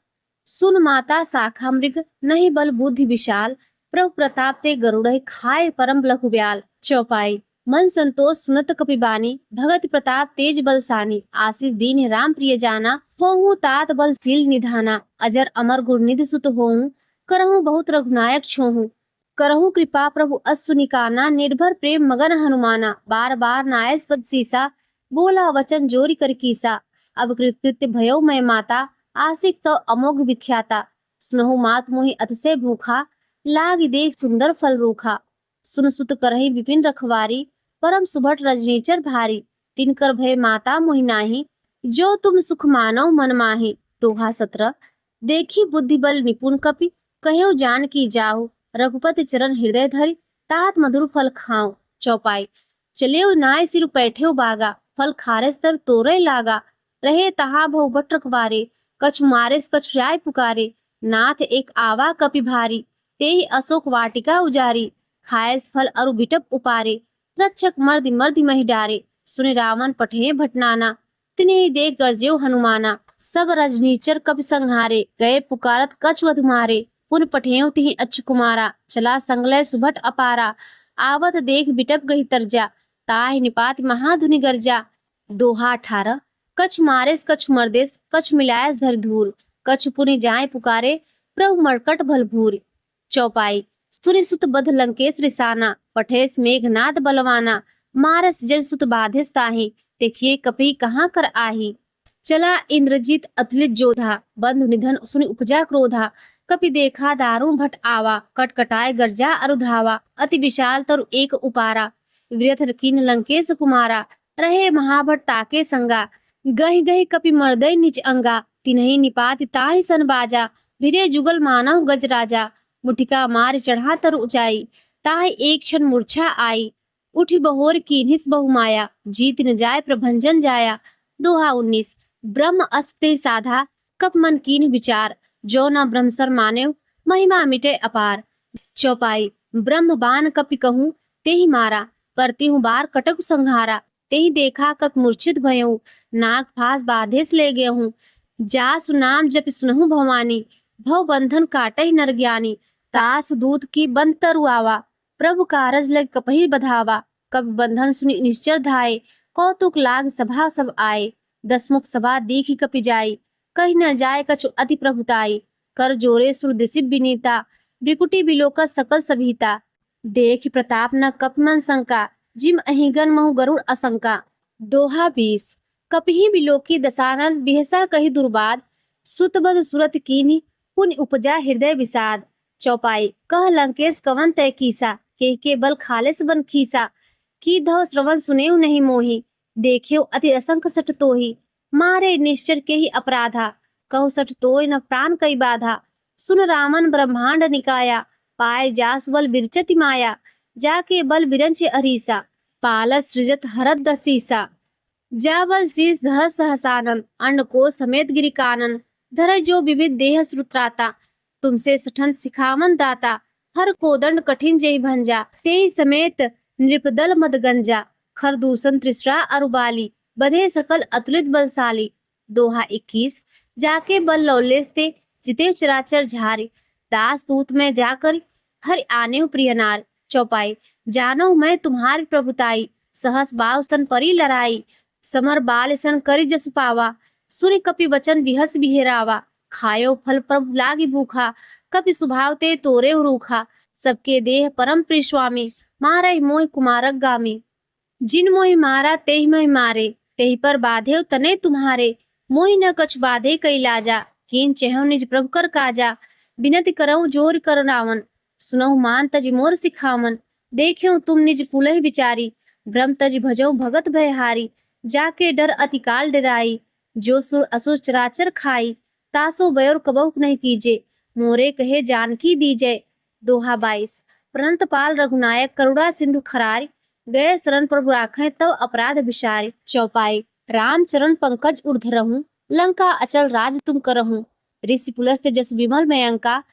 सुन माता शाखा मृग नहीं बल बुद्धि विशाल प्रभु प्रताप ते गरुड़ खाए परम लघु ब्याल। चौपाई। मन संतोष सुनत कपिबानी भगत प्रताप तेज बलसानी आशीष दीन राम प्रिय जाना होहु तात बलशील निधाना अजर अमर गुरनिधि सुत होहु करहु बहुत रघुनायक छोहु करहु कृपा प्रभु अश्वु निकाना निर्भर प्रेम मगन हनुमाना बार बार नायस पद सीसा बोला वचन जोरी कर कीसा अब कृत्य भयो मैं माता आशिक तो अमोघ विख्याता सुनहु मात मोहि अतिशय भूखा लाग देख सुंदर फल रूखा सुन सुत करहि विपिन रखवारी परम सुभट रजनीचर भारी तिनकर भय माता मोहि नाही जो तुम सुख मानव मन माही। दोहा 17। देखी बुद्धि बल निपुण कपि कहो जान की जाओ रघुपति चरण हृदय धरि तात मधुर फल खाओ। चौपाई। चले नाय सिर पैठे बागा फल खारे स्तर तोरे लागा रहे तहा भव बट रखवारे कछ मारे कछ राय पुकारे नाथ एक आवा कपि भारी ते ही अशोक वाटिका उजारी खायस फल अरु बिटप उपारे रक्षक मर्दि मर्दि महि डारे सुनि रावण पठे भटनाना तिन्हि देख गरजेव हनुमाना सब रजनीचर कपि संहारे गए पुकारत कछ वधु मारे पुन पठेव तिहि अच्छ कुमारा चला संगलय सुभट अपारा आवत देख बिटप गही तरजा ताहि निपात महाधुनि गर्जा। दोहा 18। कछ मारेस कछ मर्देस कछ मिलायस धर धूर कछ पुनि जाय पुकारे प्रभु मरकट भलभूर। चौपाई। सुनि सुत बध लंकेश रिसाना पठेस मेघनाद बलवाना मारस जन सुत बाधिस ताहि देखिए कपि कहाँ कर आही। चला इंद्रजीत अतुलित जोधा, बंधु निधन सुनि उपजा क्रोधा। कपि देखा दारुण भट आवा, कटकटाए गर्जा अरुधावा। अति विशाल तरु एक उपारा, व्यथ कीन लंकेश कुमारा। रहे महाभट ताके संगा, गहि गहि कपि मर्दय निज अंगा। तिन्हि निपात ताहि सन बाजा, भिरे जुगल मानव गज राजा। मुठिका मार चढ़ा तरु ऊंचाई, ताहि एक क्षण मूर्छा आई। उठि बहोर कीन्हिस बहु माया, जीत न जाय प्रभंजन जाया। दोहा 19। ब्रह्म अस्ते साधा, कप मन कीन्ह विचार। जो न ब्रह्मसर मानेव, महिमा मिटे अपार। चौपाई। ब्रह्म बान कपि कहूँ, तेहि मारा। परतिहु बार कटक संहारा। तेहि देखा कप मूर्छित भयहूँ, नाग फास बाधेस ले गयहूँ। जासु नाम जपि सुनहु भवानी, भव बंधन काटहि नर ज्ञानी। तासु दूत की बंद तरु आवा, प्रभु कारज लग कपहि बधावा। कपि बंधन सुनि निश्चर धाये, कौतुक लाग सभा सब आए। दसमुख सभा दीखि कपि जाई, कहि न जाय कछु अति प्रभुताई। कर जोरे सुर दिसि विनीता, भ्रिकुटी बिलोक सकल सभीता। देख प्रताप न कपि मन शंका, जिम अहिगन महु गरुड़ असंका। दोहा 20। कपिहि बिलोकी दसानन, बिहसा कहि दुर्बाद। सुतबद सुरत कीन्हि, पुनि उपजा हृदय विषाद। चौपाई। कह लंकेश कवन तय कीसा, के बल खालेस बन खीसा। की धव श्रवण सुनेउ नहीं मोहि, देख्यो अति असंख सठ तोहि। मारे निश्चर के ही अपराधा, कहु सठ तोय न प्राण कई बाधा। सुन रामन ब्रह्मांड निकाया, पाए जास बल विरचति माया। जाके बल विरंच अरीसा, पालत सृजत हरत दसीसा। जा बल शीस धर सहसानन, अन्न को समेत गिरि कानन। धर जो विविध देह श्रुत्राता, तुमसे सठन सिखावन दाता। हर को दंड कठिन जेहि भंजा, तेहि समेत नृपदल मदगंजा। खर दूषण त्रिसरा अरुबाली, बधे सकल अतुलित बलशाली। दोहा 21। जाके बल लौलेस ते, जिते चराचर झारे। दास दूत में जाकर, हर आने प्रिय नार। चौपाई। जानो मैं तुम्हारी प्रभुताई, सहस बाव सन परी लड़ाई। समर बाल सन करी जस पावा, सुनि कपि वचन विहस बिहेरावा। खायो फल प्रभु लागी भूखा, कपि स्वभाव ते तोरे रूखा। सबके देह परम प्रिय स्वामी, मारहि मोहि कुमारक गामी। जिन मोहि मारा तेहि मोहि मारे, तेहि पर बाधेव तने तुम्हारे। मोहि न कछु बाधे कई लाजा, कीन चेहु निज प्रभु कर काजा। बिनति करऊं जोर कर नावन, सुनहु मान तज मोर सिखावन। देखियो तुम निज पुलहि विचारी, ब्रह्म तज भजऊ भगत भयहारी। जाके डर अति काल डराई, जो सुर असुर चराचर खाई। तासो बयोर कबहु नहीं कीजे, मोरे कहे जानकी दीजे। दोहा 22। प्रणत पाल रघुनायक, करुणा सिंधु खरारी। गए शरण प्रभु राखें, तब अपराध विसारी। चौपाई। राम चरण पंकज ऊर्ध रहूं, लंका अचल राज तुम करहूं। ऋषि पुलस्त्य जस विमल में अंका,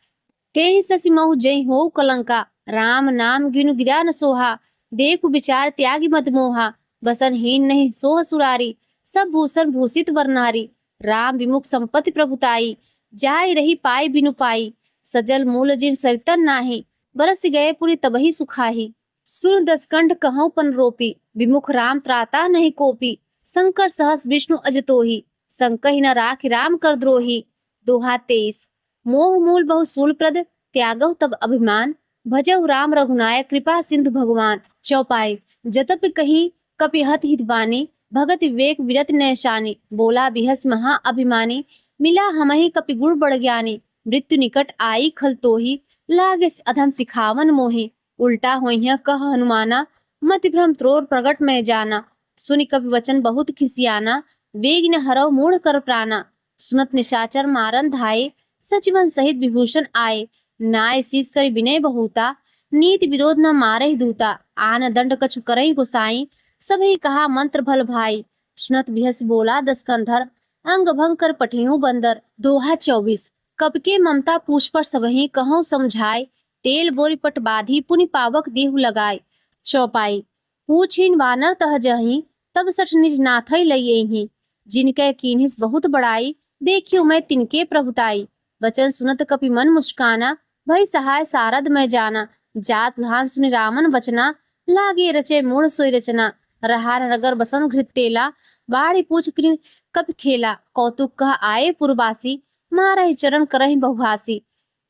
तेहि ससि महु जय हो कलंका। राम नाम गिनु गिरा न सोहा, देखु विचार त्यागी मत मोहा। बसन हीन नहीं सोह सुरारी, सब भूषण भूषित वरनारी। राम विमुख संपत्ति प्रभुताई, जाय रही पाई बिनु पाई। सजल मूल जिन सरितन नाही, बरस गए पुनि तबहि सुखाही। सुन दसकंठ कहूँ पन रोपी, विमुख राम त्राता नहीं कोपी। शंकर सहस विष्णु अजतोही, संकहि न राखि राम कर द्रोही। दोहा 23। मोह मूल बहु सूल प्रद, त्यागहु तब अभिमान। भजहु राम रघुनायक, कृपा सिंधु भगवान। चौपाई। जतप कहीं कपि हत हित बानी, भगत विवेक विरत नैशानी। बोला बिहस महा अभिमानी, मिला हमहि कपि गुण बड़ ज्ञानी। मृत्यु निकट आई खल तोही, लागे अधम सिखावन मोहि। उल्टा होइह कह हनुमाना, मति भ्रम त्रोर प्रगट में जाना। सुनि कपि वचन बहुत खिसियाना, वेग न हरौ मूढ़ कर प्राणा। सुनत निशाचर मारन धाये, सचिवन सहित विभूषण आए। नाय शीस करि विनय बहुता, नीति विरोध न मारहि दूता। आन दंड कछु करहि गोसाई, सभी कहा मंत्र भल भाई। सुनत बिहस बोला दस कंधर, अंग भंग कर पठेहु बंदर। दोहा 24। कब के ममता पूछ पर सबहि कहूँ समझाए, तेल बोरी पट बाधी पुनि पावक देहु लगाए। चौपाई। पूछिन वानर तह जहीं, तब सठ निज नाथै लइयहि। जिनके कीन्हिस बहुत बड़ाई, देखियो मैं तिनके प्रभुताई। वचन सुनत कपि मन मुस्काना, भई सहाय सारद में जाना। जात धान सुनि रामन वचना, लागे रचे मूढ़ सोई रचना। रहार नगर बसन घृत तेला, बाढ़ी पूछ कृ कपि खेला। कौतुक कह आए पुरवासी, मारहि चरण करहि बहुभासी।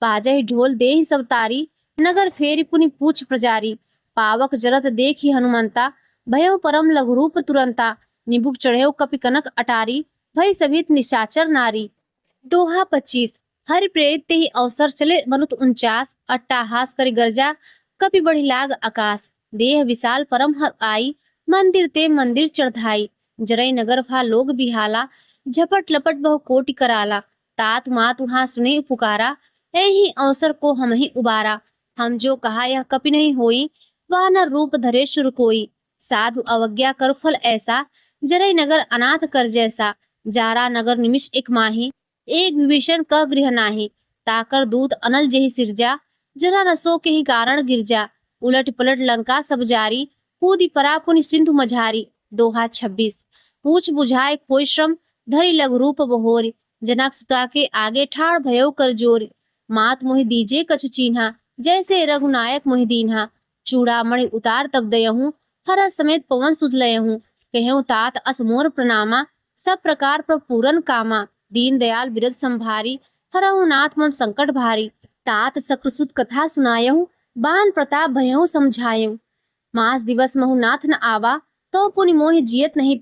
बाजहि ढोल देहि सब तारी, नगर फेरी पुनि पूछ प्रजारी। पावक जरत देखी हनुमंता, भयो परम लघु रूप तुरंता। निबुक चढ़ेउ कपि कनक अटारी, भई सभित निशाचर नारी। दोहा 25। हरि प्रेरित ते ही अवसर चले मनुत 49। अट्टाहास करि गर्जा कपि बढ़ी लाग आकाश। देह विशाल परम हर आई मंदिर ते मंदिर चढ़ाई। जरई नगर भा लोग बिहाला झपट लपट बहु कोटि कराला। तात मात वहाँ सुने पुकारा यही अवसर को हम ही उबारा। हम जो कहा यह कपि नहीं होई वानर रूप धरे शुर कोई। साधु अवज्ञा कर फल ऐसा जरई नगर अनाथ कर जैसा। जारा नगर निमिष एक माही एक विभीषण का गृह नाही। ताकर दूत अनल जेहि सिरजा जरा रसो के ही कारण गिरजा। उलट पलट लंका सब जारी कूदी परा पुनि सिंधु मझारी। दोहा 26। पूछ बुझाए कोई श्रम धरि लघु रूप बहोरी। जनक सुता के आगे ठाड़ भयो कर जोर। मात मोहि दीजे कछु चीन्हा जैसे रघुनायक मोहि दीन्हा। चूड़ामणि उतार तब दयहूँ हर समेत पवन सुध लयहूँ। कहूँ तात अस मोर प्रणामा सब प्रकार पर पूरन कामा। दीन दयाल बिरद संभारी हरहु नाथ मम संकट भारी। तात सक्रसुत कथा सुनायहु बान प्रताप भयहु समझायहु। मास दिवस महु नाथ न आवा तो पुनि मोहि जियत नहीं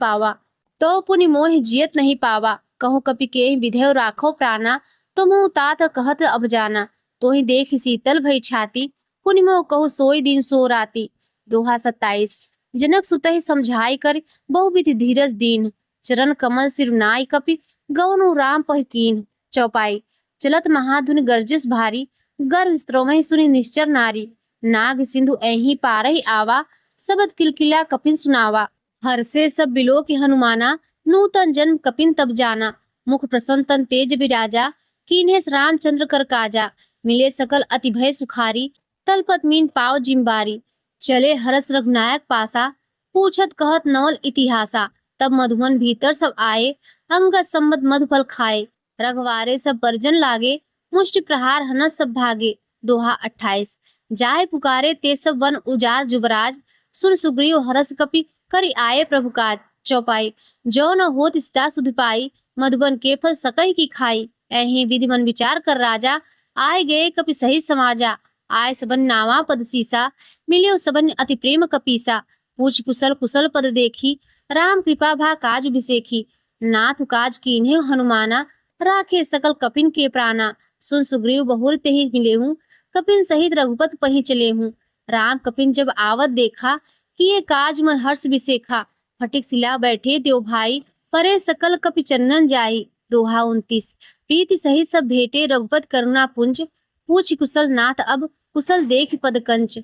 पावा। कहो कपि के विधेय राखो प्राणा तुम तात कहत अब जाना। तो ही देख शीतल भई छाती पुनि मोह कहु सोई दिन सो राती। दोहा 27। जनक सुतहि समझाई कर बहुविधि धीरज दीन। चरण कमल सिरुनाई कपि गौनु राम पहिकीन। चौपाई। चलत महाधुन गर्जिस भारी गर्भ स्त्रोमहि सुनि निश्चर नारी। नाग सिंधु ऐही पारहि आवा सबद किलकिला कपिन सुनावा। हर से सब बिलो के हनुमाना नूतन जन्म कपिन तब जाना। मुख प्रसन्न तन तेज बिराजा कीन्हे रामचंद्र कर काजा। मिले सकल अति भय सुखारी तलपत मीन पाव जिम्बारी। चले हरस रघुनायक पासा पूछत कहत नवल इतिहासा। तब मधुमन भीतर सब आए अंगद सम्मत मधुफल खाए। रघवारे सब परजन लागे मुष्टि प्रहार हनस सब भागे। दोहा 28। जाय पुकारे ते सब वन उजार जुबराज सुन सुग्रीव हरस कपि करि आए प्रभु काज। चौपाई। जो न होत सीता सुध पाई मधुबन के फल सकई की खाई। ऐही विधि मन विचार कर राजा आए गए कपि सही समाजा। आय सबन नावा पद सीसा मिलियो सबन अति प्रेम कपीसा। पूछ कुशल कुशल पद देखी राम कृपा भा काज बिसेखी। नाथ काज कीन्हे हनुमाना राखे सकल कपिन के प्राणा। सुन सुग्रीव बहुर तेहि मिलेहूँ कपिन सहित रघुपत पहि चलेहूँ। राम कपिन जब आवत देखा किए काज मन हर्ष बिसेखा। फटिक सिला बैठे देव भाई परे सकल कपि चंदन जाई। दोहा 29। प्रीति सहित सब भेटे रघुपत करुणा पुंज पूछ कुशल नाथ अब कुशल देख पद कंच।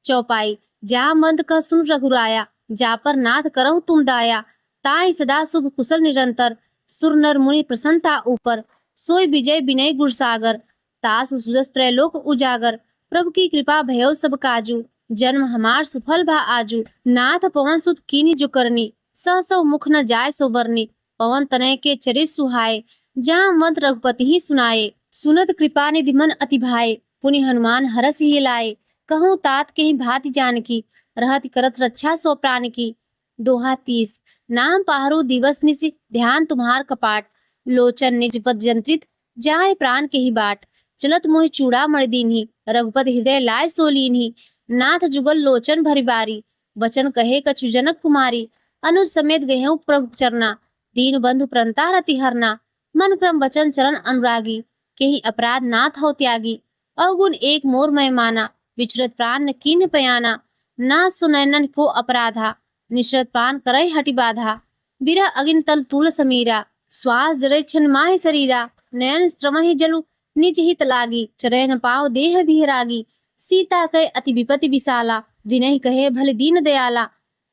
चौपाई। जा मंद कह सुन रघुराया जा पर नाथ करहु तुम दाया। ताई सदा शुभ कुशल निरंतर सुर नर मुनि प्रसन्नता ऊपर। सोई विजय विनय गुरसागर तास सुजस त्रैलोक उजागर। प्रभु की कृपा भयो सब काजू जन्म हमार सुफल भा आजू। नाथ पवन सुत कीनी जो करनी सौ मुख न जाय सो बरनी। पवन तनय के चरित सुहाए जहाँ मंत रघुपति ही सुनाए। सुनत कृपा निधि मन अति भाए पुनि हनुमान हरस ही लाए। कहूँ तात के ही भांति जानकी रहत करत रक्षा सो प्राण की। दोहा 30। नाम पाहरु दिवस निसि ध्यान तुम्हार कपाट। लोचन निज पद जंत्रित जाय प्राण के ही बाट। चलत मोहि चूड़ा मणि दीन्ही रघुपत हृदय लाय सो लीन्ही। नाथ जुगल लोचन भरि बारी वचन कहे कछु जनक कुमारी। अनुज समेत गयहु प्रभु चरना दीन बंधु प्रंता रति हरना। मन क्रम वचन चरण अनुरागी के ही अपराध नाथ हो त्यागी। अवगुण एक मोर मैं माना विचरत प्राण न कीन्ह पयाना। नाथ सुनैनन को अपराधा निश्रत प्राण करय हटि बाधा। विरह अगिन तल तुल समीरा श्वास जरै छन माहि शरीरा। नयन श्रमहि जलु निज हित लागी चरय न पाव देह बिहरागी। सीता कहे अति विपति विशाला विनय कहे भले दीन दयाला।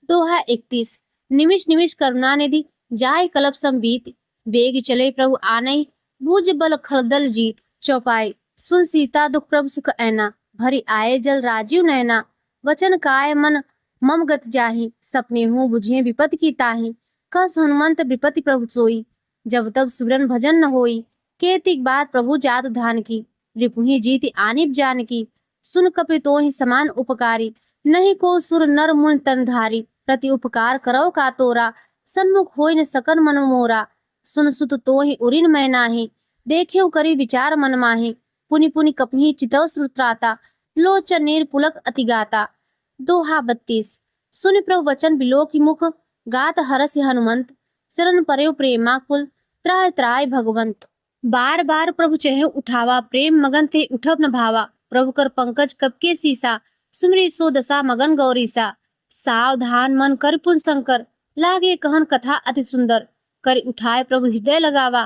दोहा 31। निमिष निमिष करुणा निधि जाय कलप संबीत बेग चले प्रभु आनई भुज बल खलदल जीत। चौपाई। सुन सीता दुख प्रभु सुख ऐना भरी आए जल राजीव नैना। वचन काय मन मम गत जाहि सपने हूँ बुझे विपति की ताहि। कस हनुमंत विपति प्रभु सोई जब तब सुरन भजन न होई। केतिक बार प्रभु जात धान की रिपुहि जीति आनिब जान की। सुन कपि तोहि समान उपकारी नहीं को सुर नर मुनि तन धारी। प्रति उपकार करो का तोरा सन्मुख होई न सकन मन मोरा। सुन सुत तोहि उरिन मैं नाही देख्यो करी विचार मन माहि। पुनि पुनि कपहि चितव श्रुत्राता लोचन नीर पुलक अति गाता। दोहा 32। सुनि प्रभु वचन बिलो की मुख गात हरस हनुमंत चरण पर्यो प्रेमा कुल। त्राय त्राय भगवंत। बार बार प्रभु चेहु उठावा, प्रेम मगन थे उठब न भावा। प्रभु कर पंकज कब के सीसा, सुमरी सो दशा मगन गौरीसा। सावधान मन कर पुन शंकर, लागे कहन कथा अति सुंदर। कर उठाए प्रभु हृदय लगावा,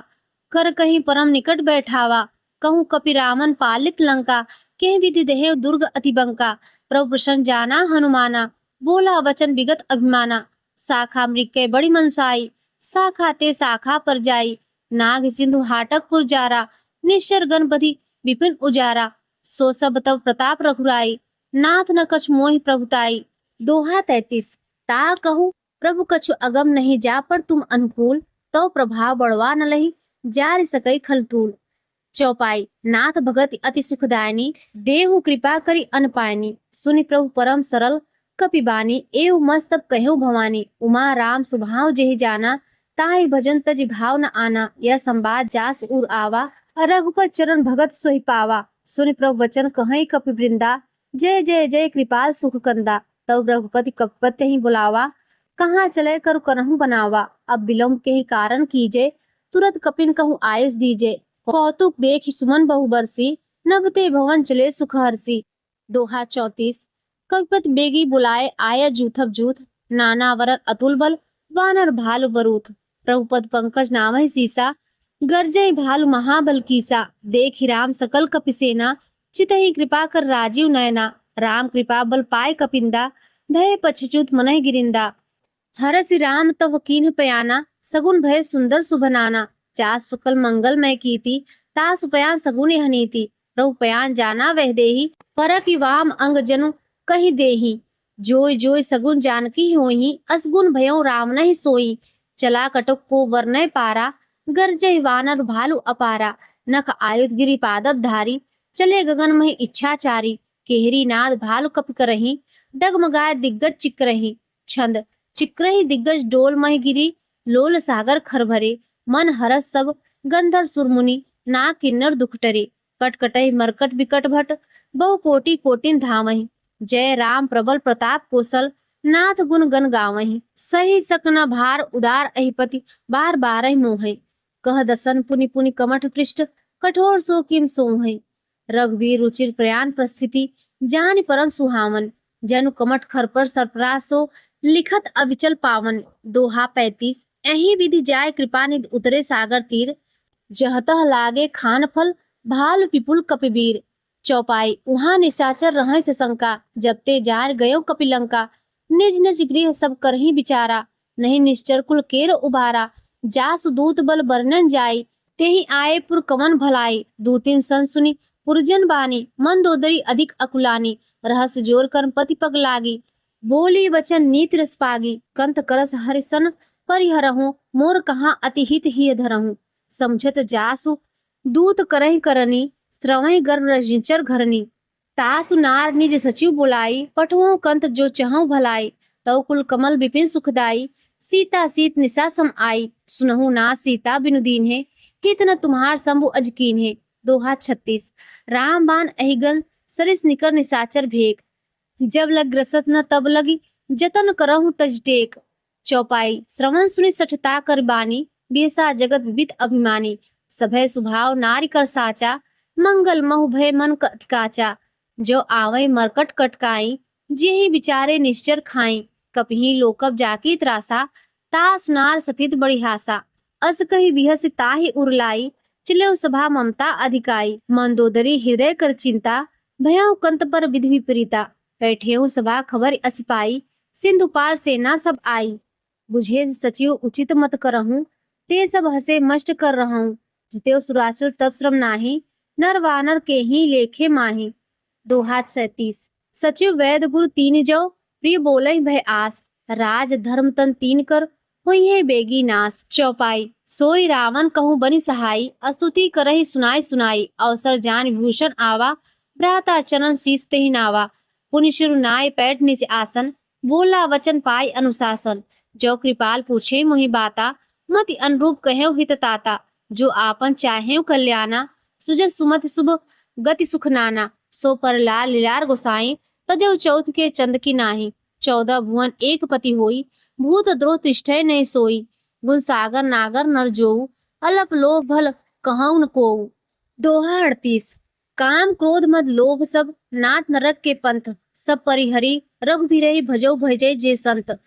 कर कहीं परम निकट बैठावा। कहूँ कपि रामन पालित लंका, के विधि देह दुर्ग अति बंका। प्रभु प्रसन्न जाना हनुमाना, बोला वचन विगत अभिमाना। शाखा मृग बड़ी मनसाई, शाखा ते शाखा पर जाई। नाग सिंधु हाटक पुर जारा, निश्चर गणपति विपिन उजारा। सो सब तब प्रताप रघुराई, नाथ न कछ मोहि प्रभुताई। दोहा 33। ता कहूँ प्रभु कछु अगम नहीं, जा पर तुम अनुकूल। तो प्रभाव बढ़वा न लही, जारि सकई खलतूल। चौपाई। नाथ भगत अति सुखदायनी, देहु कृपा करी अनपायनी। सुनि प्रभु परम सरल कपिबानी, एव मस्तब कहु भवानी। उमा राम सुभाव जेहि जाना, ताहि भजन तजि भाव न आना। यह संवाद जास उर आवा, रघुपत चरण भगत सोहि पावा। सुनि प्रभु वचन कहीं कपि वृंदा, जय जय जय कृपाल सुख कंदा। तब रघुपति कपपति ही बुलावा, कहाँ चले कर करहु बनावा। अब विलम्ब के ही कारण कीजे, तुरंत कपिन कहूँ आयुष दीजे। कौतुक देखि सुमन बहु बरसी, नभते भवन चले सुख हरसी। दोहा 34। कपिपति बेगी बुलाए, आया जूथब जूथ। नाना वरन अतुल बल, वानर भालु बरूथ। प्रभुपद पंकज नामहि सीसा, गर्जय भालु महाबल कीसा। देखि राम सकल कपिसेना, चितहि कृपा कर राजीव नयना। राम कृपा बल पाए कपिंदा, भय पछुत मनहि गिरिंदा। हरसि राम तव कीन्ह पयाना, सगुन भय सुंदर सुभनाना। चास सुकल मंगल मय कीति, तास उपयान सगुन हनीति। प्रभु पयान जाना वह देही, परकि वाम अंग जनु कहि देही। जोय जोय सगुन जानकी होई, असगुन भयों राम नहीं सोई। चला कटुक को वर्णय पारा, गर्जय वानर भालु अपारा। नख आयुध गिरि पादप धारी, चले गगन महि इच्छाचारी। केहरी नाद भालु कपि करही, डगमगाए दिग्गज चिक्रही। छंद। चिक्रही दिग्गज डोल महि गिरी, लोल सागर खर भरे। मन हरस सब गंधर्व सुरमुनि, ना किन्नर दुख टरे। कटकटहि मरकट विकट भट, बहु कोटि कोटिन धावहि। जय राम प्रबल प्रताप कौशल, नाथ गुण गण गावहि। सही सक न भार उदार अहिपति, बार बारहि मोहि। कह दसन पुनि पुनि कमठ पृष्ठ, कठोर सो किम सोहि। रघुवीर रुचिर प्रयाण प्रस्थिति, जानि परम सुहावन। जनु कमठ खर पर सरपरासो, लिखत अविचल पावन। दोहा 35। एही विधि जाय कृपा निधि उतरे सागर तीर, जहतह लागे खान फल, भालु पिपुल कपिवीर। चौपाई। उहाँ निशाचर रहै से शंका, जबते जार गयो कपिलंका। निज निज गृह सब करही विचारा, नहीं निश्चर कुल केर उबारा। जासु दूत बल वर्णन जाई, तेहि आए पुर कवन भलाई। दूतिन सन सुनी पुरजन बानी, मंदोदरी अधिक अकुलानी। रहस्य जोर कर पति पग लागी, बोली वचन नीति रस पागी। कंत करस हरिसन परिहरहूँ, मोर कहाँ अति हित ही धरहूँ। समझत जासु दूत करहि करनी, श्रवहि गर्भ रजिंचर घरनी। तासु नार निज सचिव बुलाई, पठुओं कंत जो चहु भलाई। तव कुल कमल विपिन सुखदाई, सीता सीत निशा सम आई। सुनहु ना सीता बिनु दीन है, हित न तुम्हार शंभु अजकीन है। दोहा 36। राम बाण अहिगन, सरिस निकर निशाचर भेक। जब लग ग्रसत न तब लगी, जतन करहु तज टेक। चौपाई। श्रवण सुनि सठता कर बानी, बेसा जगत विदित अभिमानी। सभय स्वभाव नारी कर साचा, मंगल महु भय मन काचा। जो आवै मरकट कटकाई, जेहि विचारे निश्चर खाई। कपिही लोकब जाकी त्रासा, तास नार सफित बड़ी हासा। अस कही बिहस ताहि उरलाई, चलेउ सभा ममता अधिकाई। मंदोदरी हृदय कर चिंता, भयाउ कंत पर विधि विपरीता। बैठेउ सभा खबर असिपाई, सिंधु पार सेना सब आई। बुझे सचिव उचित मत करहूँ, ते सब हसे मष्ट कर रहूँ। जितेउ सुरासुर तब श्रम नाही, नर वानर के ही लेखे माही। दोहा 37। सचिव वैद गुरु तीन जो, प्रिय बोलहि भय आस। राज धर्म तन तीन कर, होइहे बेगी नास। चौपाई। सोई रावण कहूँ बनि सहाई, स्तुति करहि सुनाई सुनाई। अवसर जान विभूषण आवा, भ्राता चरण शीस तेहि नावा। पुनि शिरु नाय पैठ निज आसन, बोला वचन पाई अनुशासन। जो कृपाल पूछे मोहि बाता, मति अनुरूप कहेउ हित ताता। जो आपन चाहेउ कल्याणा, सुजत सुमति शुभ गति सुख नाना। सो पर लाल लीलार गोसाई, तजौ चौथ के चंद की नाही। 14 भुवन एक पति होई, भूत द्रोह तिष्ठै नहीं सोई। गुण सागर नागर नर जोऊ, अलप लोभ भल कहूँ न को। दोहा 38। काम क्रोध मद लोभ सब नाथ नरक के पंथ, सब परिहरी रघुबीरहि भजौ भजै जे संत।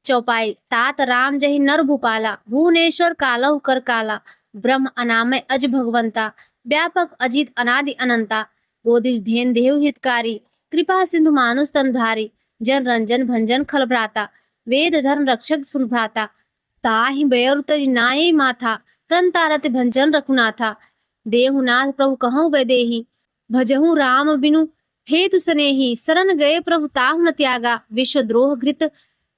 चौपाई। तात राम जहि नर भूपाला, भुवनेश्वर कालहु कर काला। ब्रह्म अनामय अज भगवंता, व्यापक अजित अनादि अनंता। गोदिश धेन देहु हितकारी, कृपा सिंधु मानुष तन धारी। जन रंजन भंजन खल भ्राता, वेद धर्म रक्षक सुन भ्राता। ताहि बयरु तज नाये माथा, रन तारत भंजन रखुनाथा। देहुनाथ प्रभु कहूँ वैदेही, भजहु राम बिनु हेतु सनेही। शरण गए प्रभु ताहु न त्यागा, विश्वद्रोह घृत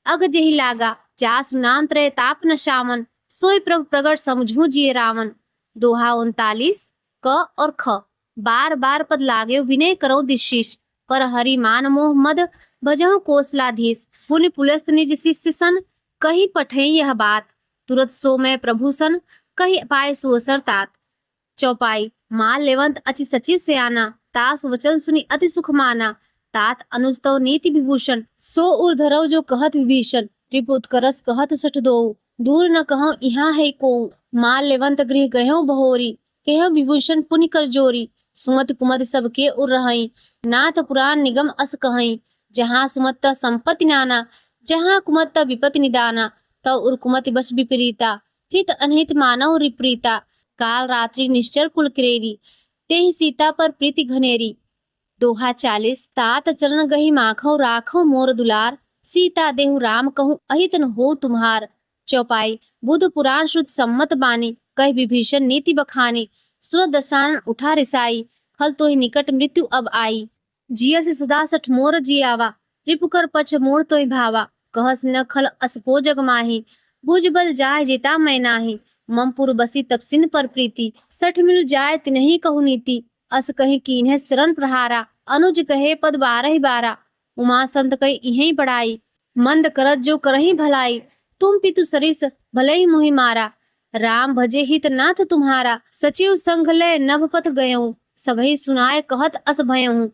अग जेहि लागा। जासु नाम त्रय ताप न शामन, सोई प्रभु प्रगट समझू जिये रावण। दोहा 39। क और ख। बार बार पद लागे विनय करो दिशीष, पर हरि मान मोह मद भजहु कोसलाधीश। पुनि पुलस्त निज शिष्य सन, कहीं पठे यह बात। तुरत सो मैं प्रभु सन, कहीं पाए सुअसर तात। चौपाई। माल लेवंत अचि सचिव से आना, तास वचन सुनी अति सुख माना। तात अनुस्तव नीति विभूषण, सो उर्धरव जो कहत विभीषण। त्रिपुत करस कहत सठ दो, दूर न कहूँ यहाँ है को। माल लेवंत गृह गयो बहोरी, कहो विभूषण पुनि कर जोरी। सुमत कुमत सबके उर रहई, नाथ पुराण निगम अस कहई। जहाँ सुमत संपत्ति नाना, जहाँ कुमत विपत्ति निदाना। तव उर कुमति बस विपरीता, हित अनहित मानव रिप्रीता। काल रात्रि निश्चर कुल क्रेरी, तेहि सीता पर प्रीति घनेरी। दोहा 40। तात चरण गही माखो राखो मोर दुलार, सीता देहु राम कहूँ अहित न हो तुम्हार। चौपाई। बुध पुराण शुद्ध सम्मत बानी, कह विभीषण नीति बखानी। सुरत दशानन उठा रिसाई, खल तो ही निकट मृत्यु अब आई। जिया से सदा सठ मोर जियावा, रिपुकर पछ मोर तो ही भावा। कहस न खल असपो जग माही, भुज बल जाय जिता मैं नाही। ममपुर बसी तपसिन पर प्रीति, सठ मिल जाय तिन्हि कहु नीति। अस कहि कीन्हे शरण प्रहारा, अनुज कहे पद 12 12। उमा संत कहि इहीं पढ़ाई, मंद करत जो करही भलाई। तुम पितु सरिस भले ही मोहि मारा, राम भजे हित नाथ तुम्हारा। सचिव संग लय नभ पथ गयऊँ, सबहि सुनाय कहत अस भयऊँ।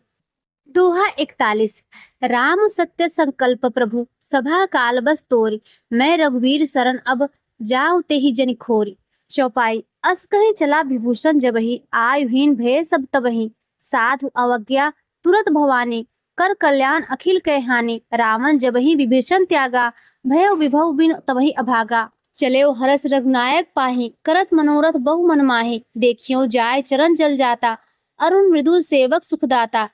दोहा 41। राम सत्य संकल्प प्रभु, सभा काल बस तोरी। मैं रघुवीर शरण अब, जाऊँ तेहि जनि खोरी। चौपाई। अस कहीं चला विभूषण जबहि, आयुहीन भय सब तबहि। साधु अवज्ञा तुरत भवानी, कर कल्याण अखिल कै हानि। रावण जबहि विभीषण त्यागा, भयो विभव बिन तबहि अभागा। चलेओ हरस रघुनायक पाहि, करत मनोरथ बहु मन माहि। देखियो जाय चरण जल जाता, अरुण मृदुल सेवक सुखदाता।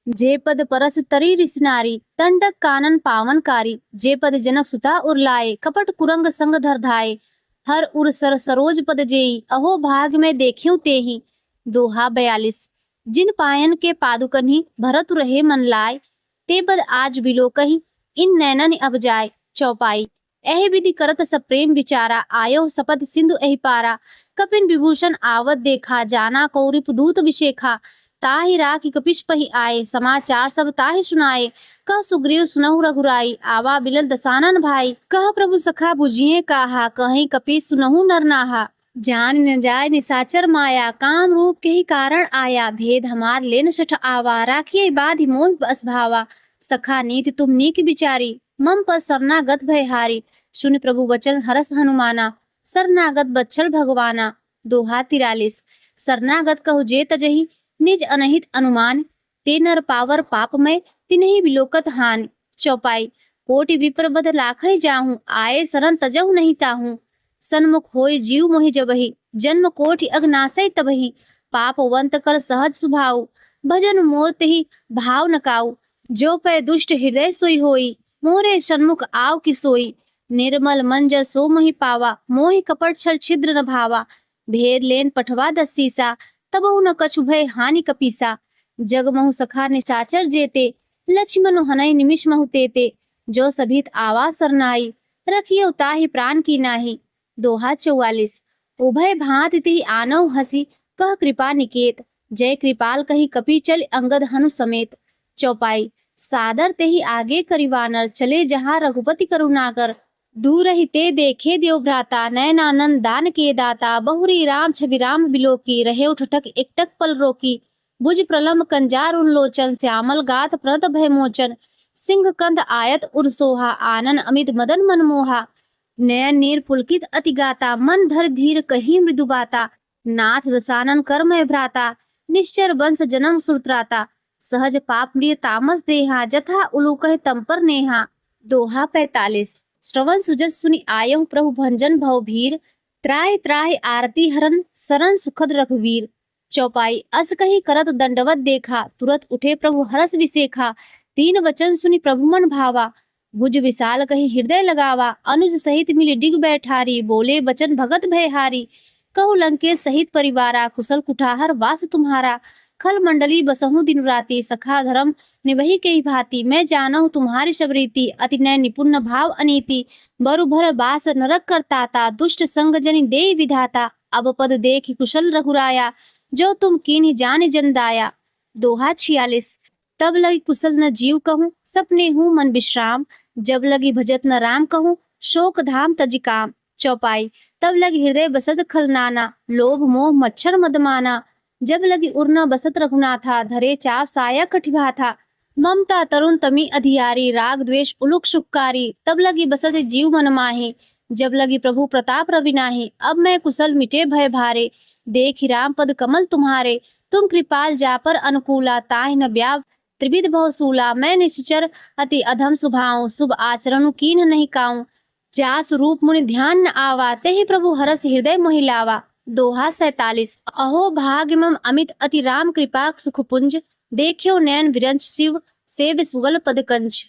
जे पद परस तरी रिसनारी, तंडक कानन पावनकारी। जे पद जनक सुता उरलाए, कपट कुरंग संग धर धाये। हर उर सर सरोज पद जेई, अहो भाग में देखियो तेहि। दोहा 42। जिन पायन के पादुकन्हि, भरत रहे मन लाय। ते पद आज बिलो कहीं, इन नैनन अब जाय। चौपाई। एहि विधि करत सब प्रेम विचारा, आयो सपद सिंधु एहि पारा। कपिन विभूषण आवत देखा, जाना कौरिप दूत विशेखा। ताहि राखी कपिश पहि आए, समाचार सब ताहि सुनाए। कह सुग्रीव सुनहु रघुराई, आवा बिलन दसानन भाई। कह प्रभु सखा बुझिए काहा, कहीं कपीस सुनहु नर नाहा। जान न जाय निसाचर माया, काम रूप के ही कारण आया। भेद हमार लेन सठ आवा, राखिए बाधि मोह बस भावा। सखा नीति तुम नीक विचारी, मम पर शरणागत भयहारी। सुन प्रभु वचन हरस हनुमाना, शरणागत बच्छल भगवाना। दोहा 43। शरणागत कहु जे तजहि, निज अनहित अनुमान। ते नर पावर पाप में, तिन्हि विलोकत हानि। चौपाई। कोटि विप्र बद लाखै जाहूं, आए शरण तजहु नहीं ताहूं। सन्मुख होय जीव मोहि जबहि, जन्म कोटि अगनासै तबहि। पापवंत कर सहज सुभाऊ, भजन मोर तेहि भाव न काऊ। जो पै दुष्ट हृदय सोई होई, मोरे सन्मुख आव कि सोई। निर्मल मन जस सो मोहि पावा, मोहि कपट छल छिद्र न भावा। भेद लेन पठवा दसीसा, तबहु न कछु भय हानि कपीसा। जग महु सखा निशाचर जेते, लक्ष्मण हनय निमिष महु तेते। जो सभित आवा सरनाई, रखियो ताहि प्राण की नाही। दोहा 44। उभय भांति तिहि आनव हसी, कह कृपा निकेत। जय कृपाल कही कपि चल अंगद हनु समेत। चौपाई। सादर तेहि आगे करिवानर, चले जहाँ रघुपति करुणाकर। दूर ही ते देखे देव भ्राता, नयनानंद दान के दाता। बहुरी राम छवि राम बिलोकी, रहे उठठक एकटक पल रोकी। भुज प्रलम्ब कंजार उन लोचन, श्यामल गात प्रणत भय मोचन। सिंह कंद आयत उर सोहा, आनन अमित मदन मनमोहा। नयन नीर पुलकित अति गाता, मन धर धीर कही मृदु बाता। नाथ दसानन कर मैं भ्राता, निश्चर वंश जन्म सुरत्राता। सहज पाप मृिय तामस देहा, जथा उलूकह तम पर नेहा। दोहा 45। श्रवण सुजस सुनि आयहु प्रभु भंजन भव भीर। त्राहि त्राहि आरती हरन, शरण सुखद रघुवीर। चौपाई। अस कही करत दंडवत देखा, तुरत उठे प्रभु हरस विसेखा। तीन वचन सुनि प्रभु मन भावा, भुज विशाल कही हृदय लगावा। अनुज सहित मिली डिग बैठारी, बोले बचन भगत भयहारी। कहु लंकेश सहित परिवारा, कुशल कुठार वास तुम्हारा। खल मंडली बसहु दिन राति, सखा धर्म निभहि के भांति। मैं जानहु तुम्हारी सब रीति, अति नय निपुण भाव अनीति। बरु भर बास नरक करताता, दुष्ट संग जनि देहि विधाता। अब पद देखि कुशल रघुराया, जो तुम कीन्हि जानि जन दाया। दोहा 46। तब लगी कुशल न जीव कहूँ, सपने हूँ मन विश्राम। जब लगी भजत न राम कहूँ, शोक धाम तजि काम। चौपाई। तब लगी हृदय बसत खलनाना, लोभ मोह मच्छर मदमाना। जब लगी उर्न बसत रघुनाथा, धरे चाप साया कटिभा था। ममता तरुण तमी अधियारी, राग द्वेष उलुक शुभकारी। तब लगी बसत जीव मन माहे, जब लगी प्रभु प्रताप रविनाहे। अब मैं कुशल मिटे भय भारे, देखि राम पद कमल तुम्हारे। तुम कृपाल जा पर अनुकूला, ताहि न ब्याव त्रिविध बहुसूला। मैं निश्चर अति अधम सुभाऊं, शुभ आचरण कीन नहीं काऊं। जास रूप मुनि ध्यान न आवा, तेहि प्रभु हरस हृदय मोहि लावा। दोहा 47। अहो भाग्य मम अमित अति राम कृपा सुखपुंज। देखियो नयन विरंच शिव, सेव सुगल पद कंच।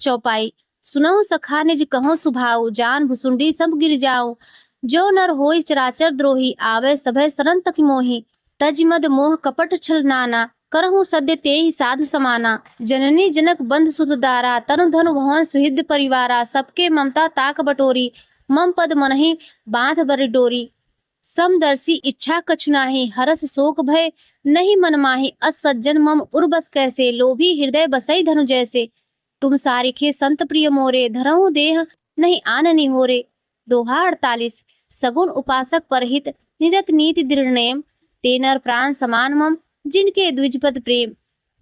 चौपाई। सुनहु सखा निज कहो सुभाऊ, जान भुसुंडी सब गिर जाऊं। जो नर होई चराचर द्रोही, आवे सभय शरण तक मोहि। तज मद मोह कपट छल नाना, करहु सद्य तेहि साधु समाना। जननी जनक बंध सुत दारा, तनु धनु भवन सुहृद परिवारा। सबके ममता ताक बटोरी, मम पद मनहि बांध बर डोरी। समदर्शी इच्छा कछु नाहि, हरस शोक भय नहीं मन माहि। अस सज्जन मम उर्बस कैसे, लोभी हृदय बसई धनु जैसे। तुम सारिखे संत प्रिय मोरे, धरहु देह नहीं आननि होरे। दोहा 48। सगुन उपासक परहित, निरत नीति दृढ़ नेम। ते नर प्राण समान मम, जिनके द्विजपद प्रेम।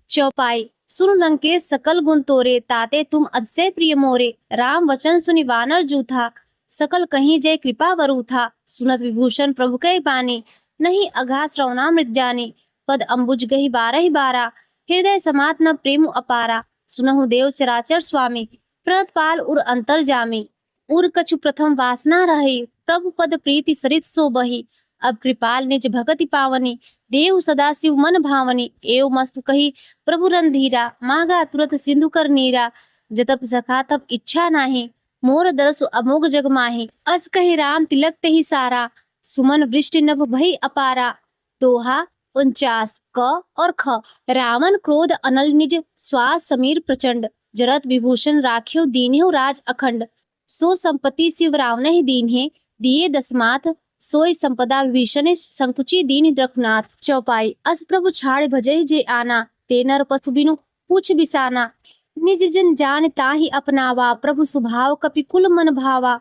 चौपाई। सुन लंकेश सकल गुण तोरे, ताते तुम अतिशय प्रिय मोरे। राम वचन सुनि वानर जूथा, सकल कहीं जय कृपा वरु था। सुनत विभूषण प्रभु कै बानी, नहीं अघा श्रवणामृत जानी। पद अम्बुज गही बारहि बारा, हृदय समात न प्रेम अपारा। सुनहु देव चराचर स्वामी, प्रतपाल उर अंतर जामी। उर कछु प्रथम वासना रही, प्रभु पद प्रीति सरित सो बही। अब कृपाल निज भगति पावनी, देव सदा शिव मन भावनी। एव मस्तु कही प्रभु रंधीरा, मागा तुरत सिंधु कर नीरा। जतप सखा तब इच्छा नाही, मोर दरसु अमोघ जग माही। अस कही राम तिलक तेहि सारा, सुमन वृष्टि नभ भई अपारा। दोहा 49। क और ख। रावण क्रोध अनल निज, श्वास समीर प्रचंड। जरत विभूषण राख्यो दीन्हु राज अखंड। सो संपत्ति शिव रावण ही दीन्हे, दिए दसमाथ। सोई संपदा विभीषण संकुची दीन रघुनाथ। चौपाई। अस प्रभु छाड़ भजई जे आना, ते नर पशु बिनु पूछ बिसाना। निज जन जान ताहि अपनावा, प्रभु स्वभाव कपि कुल मन भावा।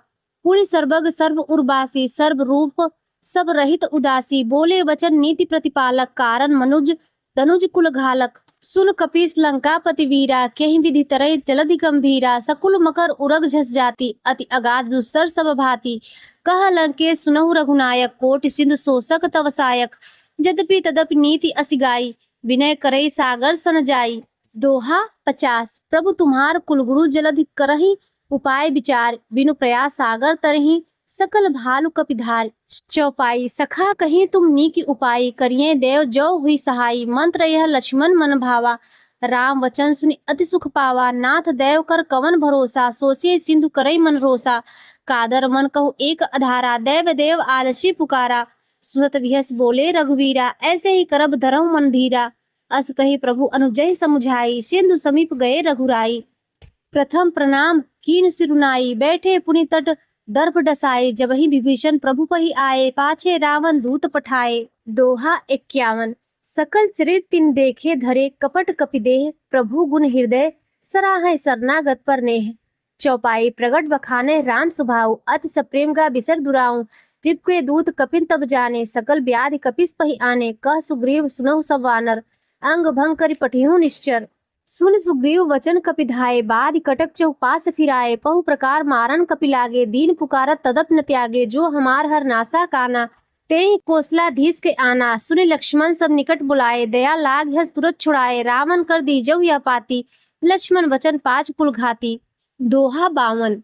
पुनि सर्वग सर्व उर्वासी, सर्व रूप सब रहित उदासी। बोले वचन नीति प्रतिपालक, कारण मनुज तनुज कुल घालक। सुन कपीस लंकापति वीरा, केहि विधि तरई जलधि गंभीरा। सकुल मकर उरग झस जाति, अति अगाध दुस्सर सब भांति। कह लंकेश सुनहु रघुनायक, कोटि सिंधु शोषक तव सायक। यद्यपि तदपि नीति असिगाई, विनय करई सागर सन जाई। दोहा 50। प्रभु तुम्हार कुलगुरु जलधि करहि, उपाय विचार। बिनु प्रयास सागर तरहि, सकल भालु कपिधार। चौपाई। सखा कहीं तुम नीकी उपाय, करिए देव जो हुई सहाई। मंत्र यह लक्ष्मण मन भावा, राम वचन सुनि अति सुख पावा। नाथ देव कर कवन भरोसा, सोचिए सिंधु करई मन रोसा। कादर मन कहु एक अधारा, देव देव आलसी पुकारा। सुनत विहस बोले रघुवीरा, ऐसे ही करब धरहु मन धीरा। अस कही प्रभु अनुजय समुझाई, सिंधु समीप गए रघुराई। प्रथम प्रणाम कीन सिरुनाई, बैठे पुनि तट दर्भ डसाए। जबहि विभीषण प्रभु पहि आए, पाछे रावण दूत पठाए। दोहा 51। सकल चरित तिन देखे धरे, कपट कपिदेह। प्रभु गुण हृदय सराहै शरणागत पर नेह। चौपाई। प्रगट बखाने राम सुभाऊ, अति सप्रेम गा बिसर दुराऊ। रिपके दूत कपिन तब जाने, सकल व्याधि कपिस पहि आने। कह सुग्रीव सुनहु सब वानर, अंग भंग करि पठिहु निश्चर। सुन सुग्रीव वचन कपिधाये, बाद कटक चौपास फिराए, पहु प्रकार मारन कपि लागे, दीन पुकारत तदप न त्यागे, जो हमार हर नासा काना, तेहि कोसलाधीश के आना। सुनि लक्ष्मण सब निकट बुलाए, दया लाग हस तुरत छुड़ाए, रावण कर दीजहु यह पाती, लक्ष्मण वचन पाँच कुल घाती। दोहा 52।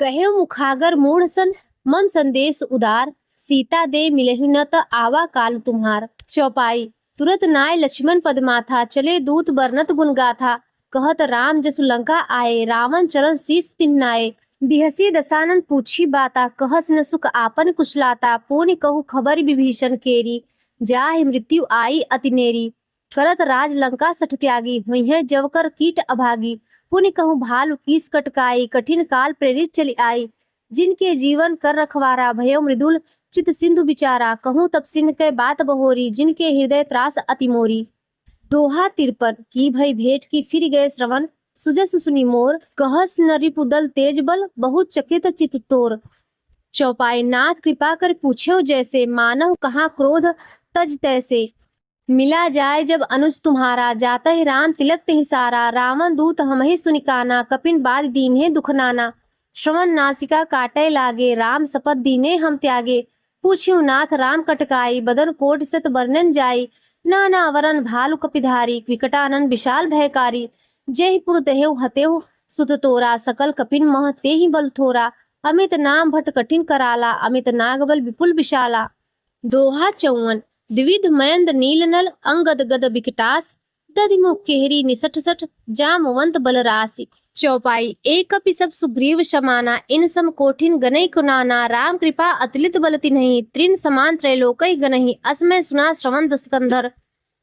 कहे मुखागर मूढ़ सन, मम संदेश उदार, सीता दे मिलहु न त आवा काल तुम्हार। चौपाई। तुरत नाय लक्ष्मण पद माथा, चले दूत बरनत गुण गाथा, कहत राम जसु लंका आए, रावण चरण शीस तिन्नाए। बिहसी दसानन पूछी बाता, कहस न सुख आपन कुशलाता, पुनि कहु खबर विभीषण केरी, जाहि मृत्यु आई अतिनेरी। करत राज लंका सठ त्यागी, हुई जवकर कीट अभागी, पुनि कहूँ भालु कीस कटकाई, कठिन काल प्रेरित चली आई। जिनके जीवन कर रखवारा, भयो मृदुल चित सिंधु बिचारा, कहूँ तब सिंह के बात बहोरी, जिनके हृदय त्रास अति मोरी। दोहा 53। की भई भेंट की फिर गए श्रवण, सुजस सुनी मोर, कहस न रिपुदल तेज बल, बहुत चकित चित तोर। चौपाई। नाथ कृपा कर पूछो जैसे, मानव कहाँ क्रोध तज तैसे, मिला जाए जब अनुज तुम्हारा, जाता ही राम तिलक तिहि सारा, रावण दूत हमहि सुनिकाना, कपिन बाद दीन्हे दुख नाना। श्रवण नासिका काटे लागे, राम शपथ दीने हम त्यागे, पूछ्यु नाथ राम कटकाई, बदन कोट सत वर्णन जाई, नाना वरन भालु कपिधारी, विकटानन विशाल भयकारी। जेहि पुर देहु हतेहु सुत तोरा, सकल कपिन मह तेहि बल थोरा, अमित नाम भट कठिन कराला, अमित नागबल विपुल विशाला। दोहा 54। द्विविध मयंद नीलनल, अंगद गद विकटास, दधिमुख केहरी निसठ सठ, जामवंत बलरासि। चौपाई। एक कपि सब सुग्रीव समाना, इन सम कोठिन गनई कुनाना, राम कृपा अतुलित बल तिन्हि, त्रिन समान त्रैलोकई गनहि, असमय सुना श्रवण दस्कंधर,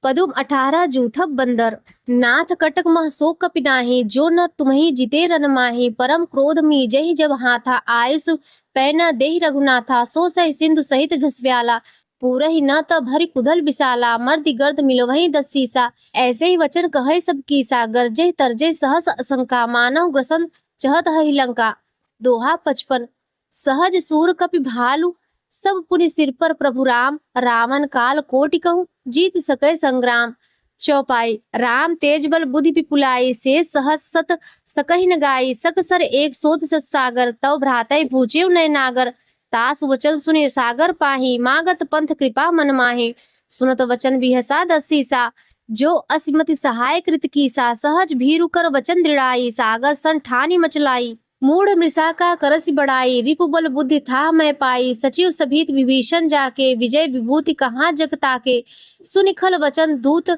पदुम 18 जूथब बंदर। नाथ कटक मह सो कपि नाहि, जो न तुम्हि जिते रन माहि, परम क्रोध मीजहि जब हाथा, आयुष पैना देहि रघुनाथा, सो सहि सिंधु सहित झसव्याला, पूरहि न त भरि कुधल विशाला, मर्दि गर्द मिलवहि 10 सीसा। ऐसे ही वचन कहे सब कीसा, गरजे तरजे सहस असंका, मानव ग्रसन चहत हहि लंका। दोहा 55। सहज सूर कपि भालु, सब पुनि सिर पर प्रभु राम, रावण काल कोटि कहूँ, जीत सकै संग्राम। चौपाई। राम तेज बल बुद्धि विपुलाई, से सहस सत सकहि न गाई, सकसर एक सोत सत सागर, तव भ्रातै भूचेव नय नागर, तास वचन सुनि सागर पाही, मागत पंथ कृपा मन माही। सुनत वचन बिहसा 10 सीसा, जो असिमति सहाय कृत कीसा, सहज भीरु कर वचन दृढ़ाई, सागर सन ठानी मचलाई। मूढ़ मृषा का करसि बढ़ाई, रिपु बल बुद्धि था मैं पाई, सचिव सभीत विभीषण जाके, विजय विभूति कहाँ जग ताके। सुनिखल वचन दूत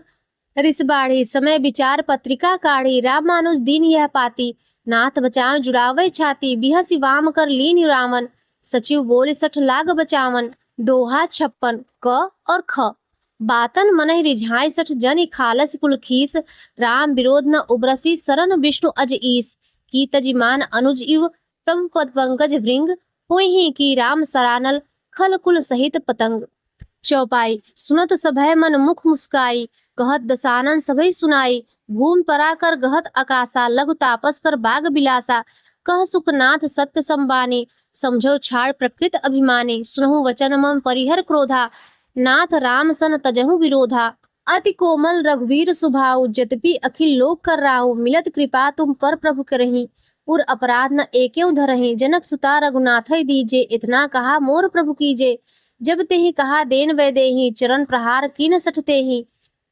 रिस बाढ़ी, समय विचार पत्रिका काढ़ी, राम मानुष दीन यह पाती, नाथ बचाव जुड़ावे छाती, बिहसी वाम कर लीन रावण, सचिव बोले सठ लाग बचावन। दोहा 56। क और ख। बातन मनहि रिझाई सठ जनि, खालस कुल खीस, राम विरोध न उबरसी, सरन विष्णु अज ईस। की तजिमान अनुज इव, प्रभु पद पंकज भृंग, होहि की राम सरानल, खल कुल सहित पतंग। चौपाई। सुनत सभय मन मुख मुस्काई, कहत दसानन सभय सुनाई, भूमि परा कर गहत आकाशा, लघु तापस कर बाग बिलासा, कह सुखनाथ सत्य संबानी, समझो छाड़ प्रकृत अभिमानी, सुनहु वचन मम परिहर क्रोधा, नाथ राम सन तजहु विरोधा। अति कोमल रघुवीर सुभाऊ, जद्यपि अखिल लोक कर राहु, मिलत कृपा तुम पर प्रभु करही, उर अपराध न एकेउ धरहि, जनक सुता रघुनाथै दीजे, इतना कहा मोर प्रभु कीजे, जब तेहि कहा देन वै देहि, चरण प्रहार कीन सठ तेहि,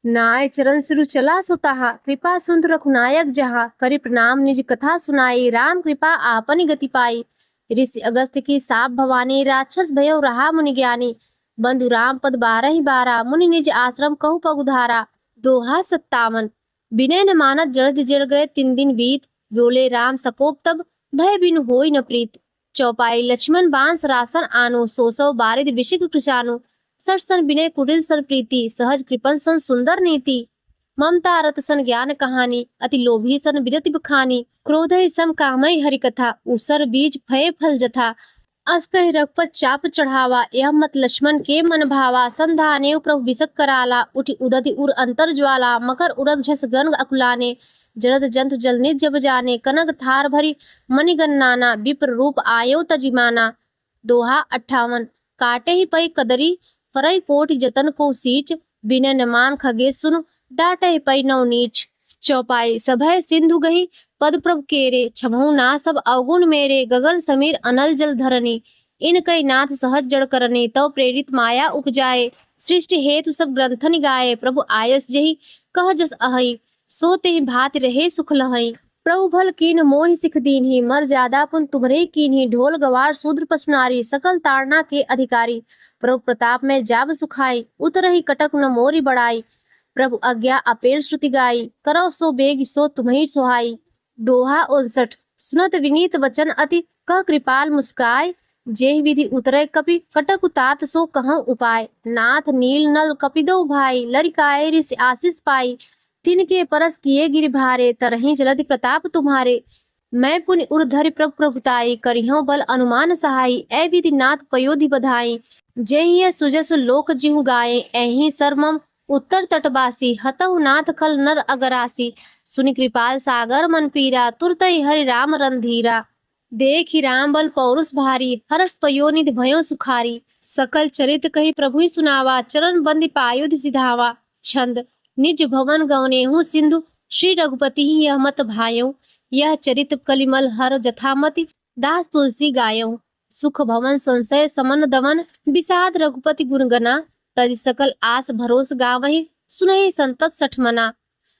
नाय चरण सिरु चला सुताहा, कृपा सुंद रघुनायक जहाँ, करि प्रणाम निज कथा सुनाई, राम कृपा आपनि गति पाई। ऋषि अगस्त्य की साप भवानी, राक्षस भयो रहा मुनि ज्ञानी, बंधु राम पद 12 12, मुनि निज आश्रम कहु पगुधारा। दोहा 57। विनय न मानत जड़ जड़ गए 3 दिन बीत, बोले राम सकोप तब, भय बिनु होई न प्रीत। चौपाई। लक्ष्मण बांस रासन आनु, सोसौ बारिद विशिक कृशानु, सठ सन विनय कुटिल सन प्रीति, सहज कृपन सन सुंदर नीति, ममता रत सन ज्ञान कहानी, अति लोभी सन विरति बखानी, क्रोधै सम कामै हरि कथा, उसर बीज फय फल जथा, अस्कहि रघुपत चाप चढ़ावा, यह मत लक्ष्मण के मन भावा, संधानेउ प्रभु विसक कराला, उठि उदति उर अंतर ज्वाला, मकर उरग झस गन अकुलाने, जरद जंतु जल निज जब जाने, कनक थार भरी मणिगन नाना, विप्र रूप आयो तजिमाना। दोहा 58। काटे ही पै कदरी, फरई कोटि जतन को सींच, बिनय न मान खगे सुन, डाटे ही पै नौ नीच। चौपाई सभय सिंधु गही पद प्रभ केरे, छमहु ना सब अवगुण मेरे, गगन समीर अनल जल धरनी, इन कई नाथ सहज जड़ करनी, तव प्रेरित माया उपजाए, सृष्टि हेतु सब ग्रंथन गाए, प्रभु आयस जही कह जस अहई, सो तेहि भांति रहे सुख लहई। प्रभु भल कीन मोहि सिख दीन्ही, मर जादा पुन तुम्हरे कीन्ही, ढोल गवार शूद्र पशु नारी, सकल ताड़ना के अधिकारी, प्रभु प्रताप में जाब सुखाई, उतरही कटक न मोरी बड़ाई, प्रभु आज्ञा अपेल श्रुति गाई, करो सो बेग सो तुम्हें सुहाई। दोहा 59। सुनत विनीत वचन अति कह कृपाल मुस्काय, जेहि विधि उतरे कपि कटक तात सो कहूँ उपाय, नाथ नील नल कपिदो भाई, लरिकाए ऋषि आशीष पाई, तिनके परस किए गिरि भारे, तरहि जलधि प्रताप तुम्हारे। मैं पुनि उर्धरि प्रभु प्रभुताई, करिहूँ बल अनुमान सहाई, ए विधि नाथ पयोधि बधाई, जेहि सुजसु लोक जिहु गाये, एहि सरमम उत्तर तटवासी, हतहु नाथ खल नर अगरासी, सुनि कृपाल सागर मन पीरा, तुरतहि हरि राम रंधीरा, देखि राम बल पौरुष भारी, हरस पयोनिधि भयो सुखारी, सकल चरित कही प्रभु ही सुनावा, चरण बंदी पायुध सिधावा। छंद निज भवन गवनेहु सिंधु, श्री रघुपति ही यह मत भायो, यह चरित कलिमल हर जथामति, दास तुलसी गायो, सुख भवन संशय समन दमन, विषाद रघुपति गुणगना, तज सकल आस भरोस गावहि, सुनहि संतत सठमना।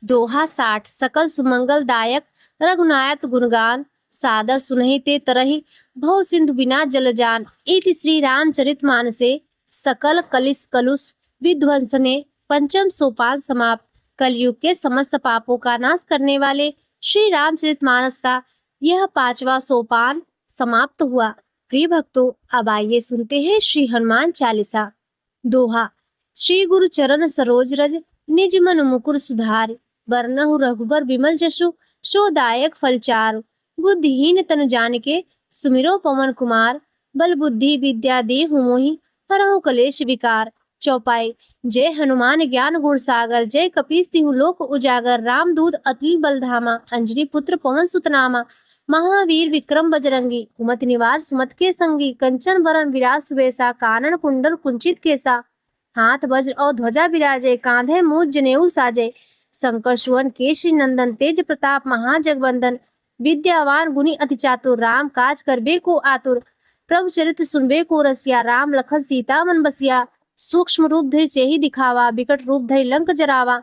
दोहा 60। सकल सुमंगल दायक रघुनायक गुणगान, सादर सुनहि ते तरहि, भव सिंधु बिना जल जान। इति श्री रामचरित मानसे सकल कलिस कलुष विध्वंसने पंचम सोपान समाप्त। कलयुग के समस्त पापों का नाश करने वाले श्री रामचरितमानस का यह 5वां सोपान समाप्त हुआ। प्रिय भक्तों, अब आइए सुनते हैं श्री हनुमान चालीसा। दोहा। श्री गुरु चरण सरोज रज, निज मन मुकुर सुधार, बरनहु रघुबर विमल जसु, सो दायक फल चारु। बुद्धिहीन तनु जानिके, सुमिरो पवन कुमार, बल बुद्धि विद्या देहु मोहि, हरहु कलेश विकार। चौपाई। जय हनुमान ज्ञान गुण सागर, जय कपीस तिहु लोक उजागर, रामदूत अतुलित बल धामा, अंजनी पुत्र पवन सुत नामा। महावीर विक्रम बजरंगी, कुमति निवार सुमत के संगी, कंचन वरण विराज सुबेसा, कानन कुंडल कुंचित केसा, हाथ वज्र और ध्वजा विराजे, कांधे मूज जनेऊ साजे। शंकर सुवन केशरी नंदन, तेज प्रताप महाजगवंदन, विद्यावान गुणी अति चातुर, राम काज करबे को आतुर। प्रभु चरित्र सुनबे को रसिया, राम लखन सीता मन बसिया। सूक्ष्म रूप धरि सेहि दिखावा, बिकट रूप धरि लंक जरावा।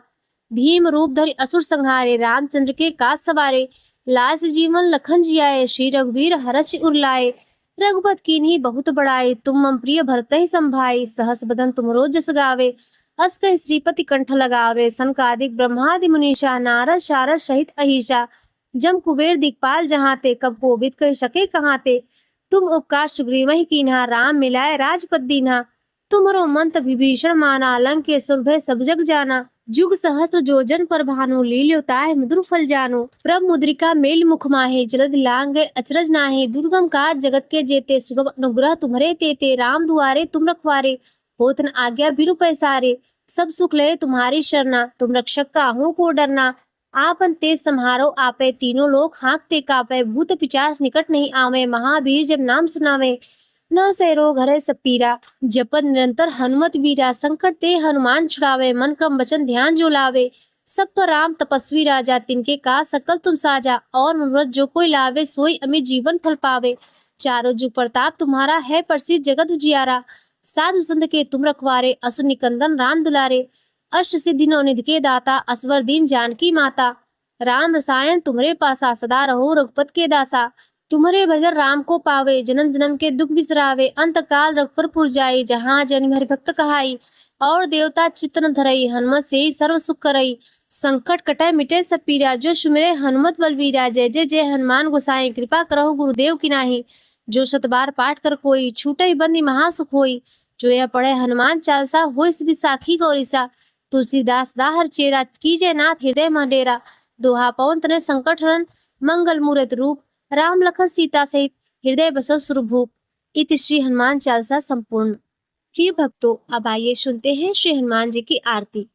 भीम रूप धरि असुर संहारे, रामचंद्र के काज सवारे। लास जीवन लखन जियाए, श्री रघुवीर हरषि उर लाए। रघुपत कीन्ही बहुत बड़ाई, तुम मम प्रिय भरतहि संभाई। सहस बदन तुमरो जस गावे, अस कहि श्रीपति कंठ लगावे। सनकादिक ब्रह्मादि मुनीषा, नारद शारद सहित अहिषा। जम कुबेर दिक्पाल जहाते, कब कोविद कहि सके कहाते। तुम उपकार सुग्रीवहि कीन्हा, राम मिलाए राजपद दीन्हा। तुमरो मंत्र विभीषण माना, लंकेश्वर भय सब जग जाना। जुग सहस्र जोजन पर भानु, लील्यो ताहि मधुर फल जानु। प्रभ मुद्रिका मेल मुख माहे, जलद लांग अचरज नाहे। दुर्गम काज जगत के जेते, सुगम अनुग्रह तुम्हरे तेते। राम दुआरे तुम रखवारे, होत न आज्ञा बिनु पैसारे। सब सुख लय तुम्हारी शरणा, तुम रक्षक काहू को डरना। आपन तेज सम्हारो आपे, तीनों लोक हाँकते कापे। भूत पिचास निकट नहीं आवे, महावीर जब नाम सुनावे। न से रोग हरै सब पीरा, जपत निरंतर हनुमत वीरा। संकट ते हनुमान छुड़ावे, मन क्रम वचन ध्यान जो लावे। सब पर राम तपस्वी राजा, तिनके का सकल तुम साजा। और मनोरथ जो कोई लावे, सोई अमित जीवन फल पावे। चारों जुग प्रताप तुम्हारा है, प्रसिद्ध जगत उजियारा। साधु संत के तुम रखवारे, असुर निकंदन राम दुलारे। अष्ट सिद्धि नवनिधि के दाता, असवर दीन जानकी माता। राम रसायन तुम्हारे पासा, सदा रहो रघुपत के दासा। तुम्हारे भजन राम को पावे, जन्म जन्म के दुख बिसरावे। अंत काल रघुपर पुर जाई, जहाँ जन हरि भक्त कहाई। और देवता चित्त न धरई, हनुमत से ही सर्व सुख करई। संकट कटै मिटे सब पीरा, जो सुमिरे हनुमत बलवीरा। जय जय जय हनुमान गोसाई, कृपा करहु गुरुदेव की नाही। जो शत बार पाठ कर कोई, छूटई बंदी महासुख होई। जो यह पढ़े हनुमान चालीसा, होय सिद्धि साखी गौरीसा। तुलसीदास दाहर चेरा, कीजय नाथ हृदय मह डेरा। दोहा। पवन तनय संकट हरन, मंगल मूरत रूप। राम लखन सीता सहित, हृदय बसव सुरभूप। इति श्री हनुमान चालीसा संपूर्ण। प्रिय भक्तों, अब आइए सुनते हैं श्री हनुमान जी की आरती।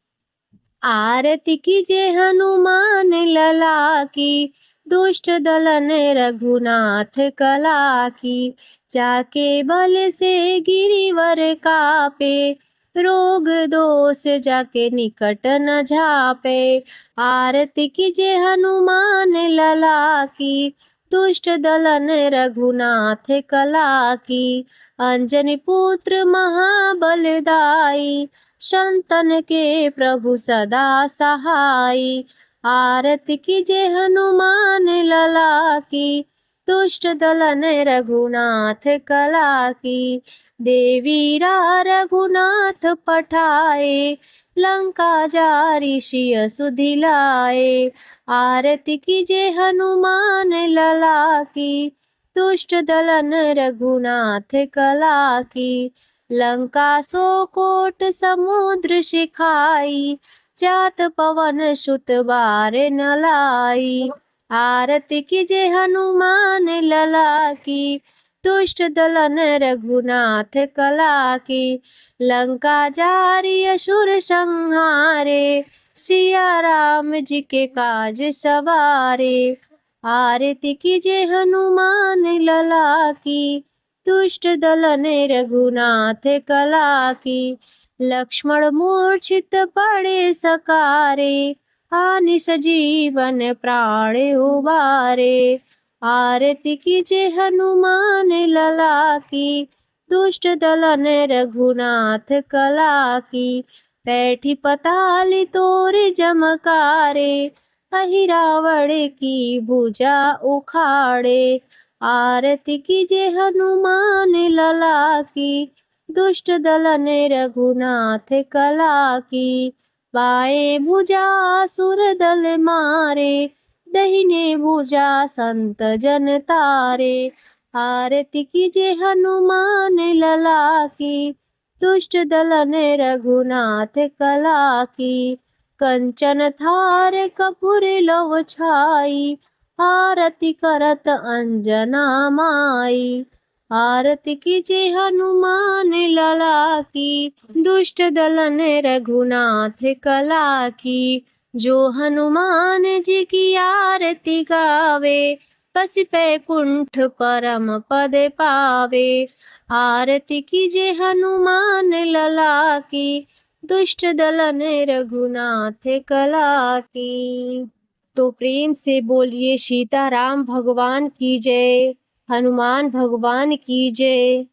आरती कीजिए हनुमान लला की, दुष्ट दलन रघुनाथ कला की। जाके बल से गिरिवर कापे, रोग दोष जाके निकट न झापे। आरती कीजे हनुमान लला की, दुष्ट दलन रघुनाथ कला की। अंजनी पुत्र महाबलदाई, संतन के प्रभु सदा सहाई। आरती कीजे हनुमान लला की, दुष्ट दलन रघुनाथ कला की। देवीरा रघुनाथ पठाए, लंका जारी सिय सुधिलाए। आरती कीजे हनुमान लला की, दुष्ट दलन रघुनाथ कला की। लंका सो कोट समुद्र सिखाई, जात पवन सुत बार न लाई। आरती कीजे हनुमान लला की, दुष्ट दलन रघुनाथ कला की। लंका जारी असुर संहारे, सिया राम जी के काज सवारे। आरती कीजे हनुमान लला की, दुष्ट दलन रघुनाथ कला की। लक्ष्मण मूर्छित पड़े सकारे, आनि सजीवन प्राण उबारे। आरती कीजे हनुमान लला की, दुष्ट दलन रघुनाथ कला की। बैठी पताली तोर जमकारे, अहि रावण की भुजा उखाड़े। आरती कीजे हनुमान लला की, दुष्ट दलन रघुनाथ कला की। बाएं भुजा असुर दल मारे, दहिने भुजा संत जन तारे। आरती कीजे हनुमान लला की, दुष्ट दलन रघुनाथ कला की। कंचन थार कपूर लौ छाई, आरती करत अंजना माई। आरती कीजे हनुमान लला की, दुष्ट दलन रघुनाथ कला की। जो हनुमान जी की आरती गावे, बस बैकुंठ परम पद पावे। आरती कीजे हनुमान लला की, दुष्ट दलन रघुनाथ कला की। तो प्रेम से बोलिए सीताराम भगवान की जय, हनुमान भगवान की जय।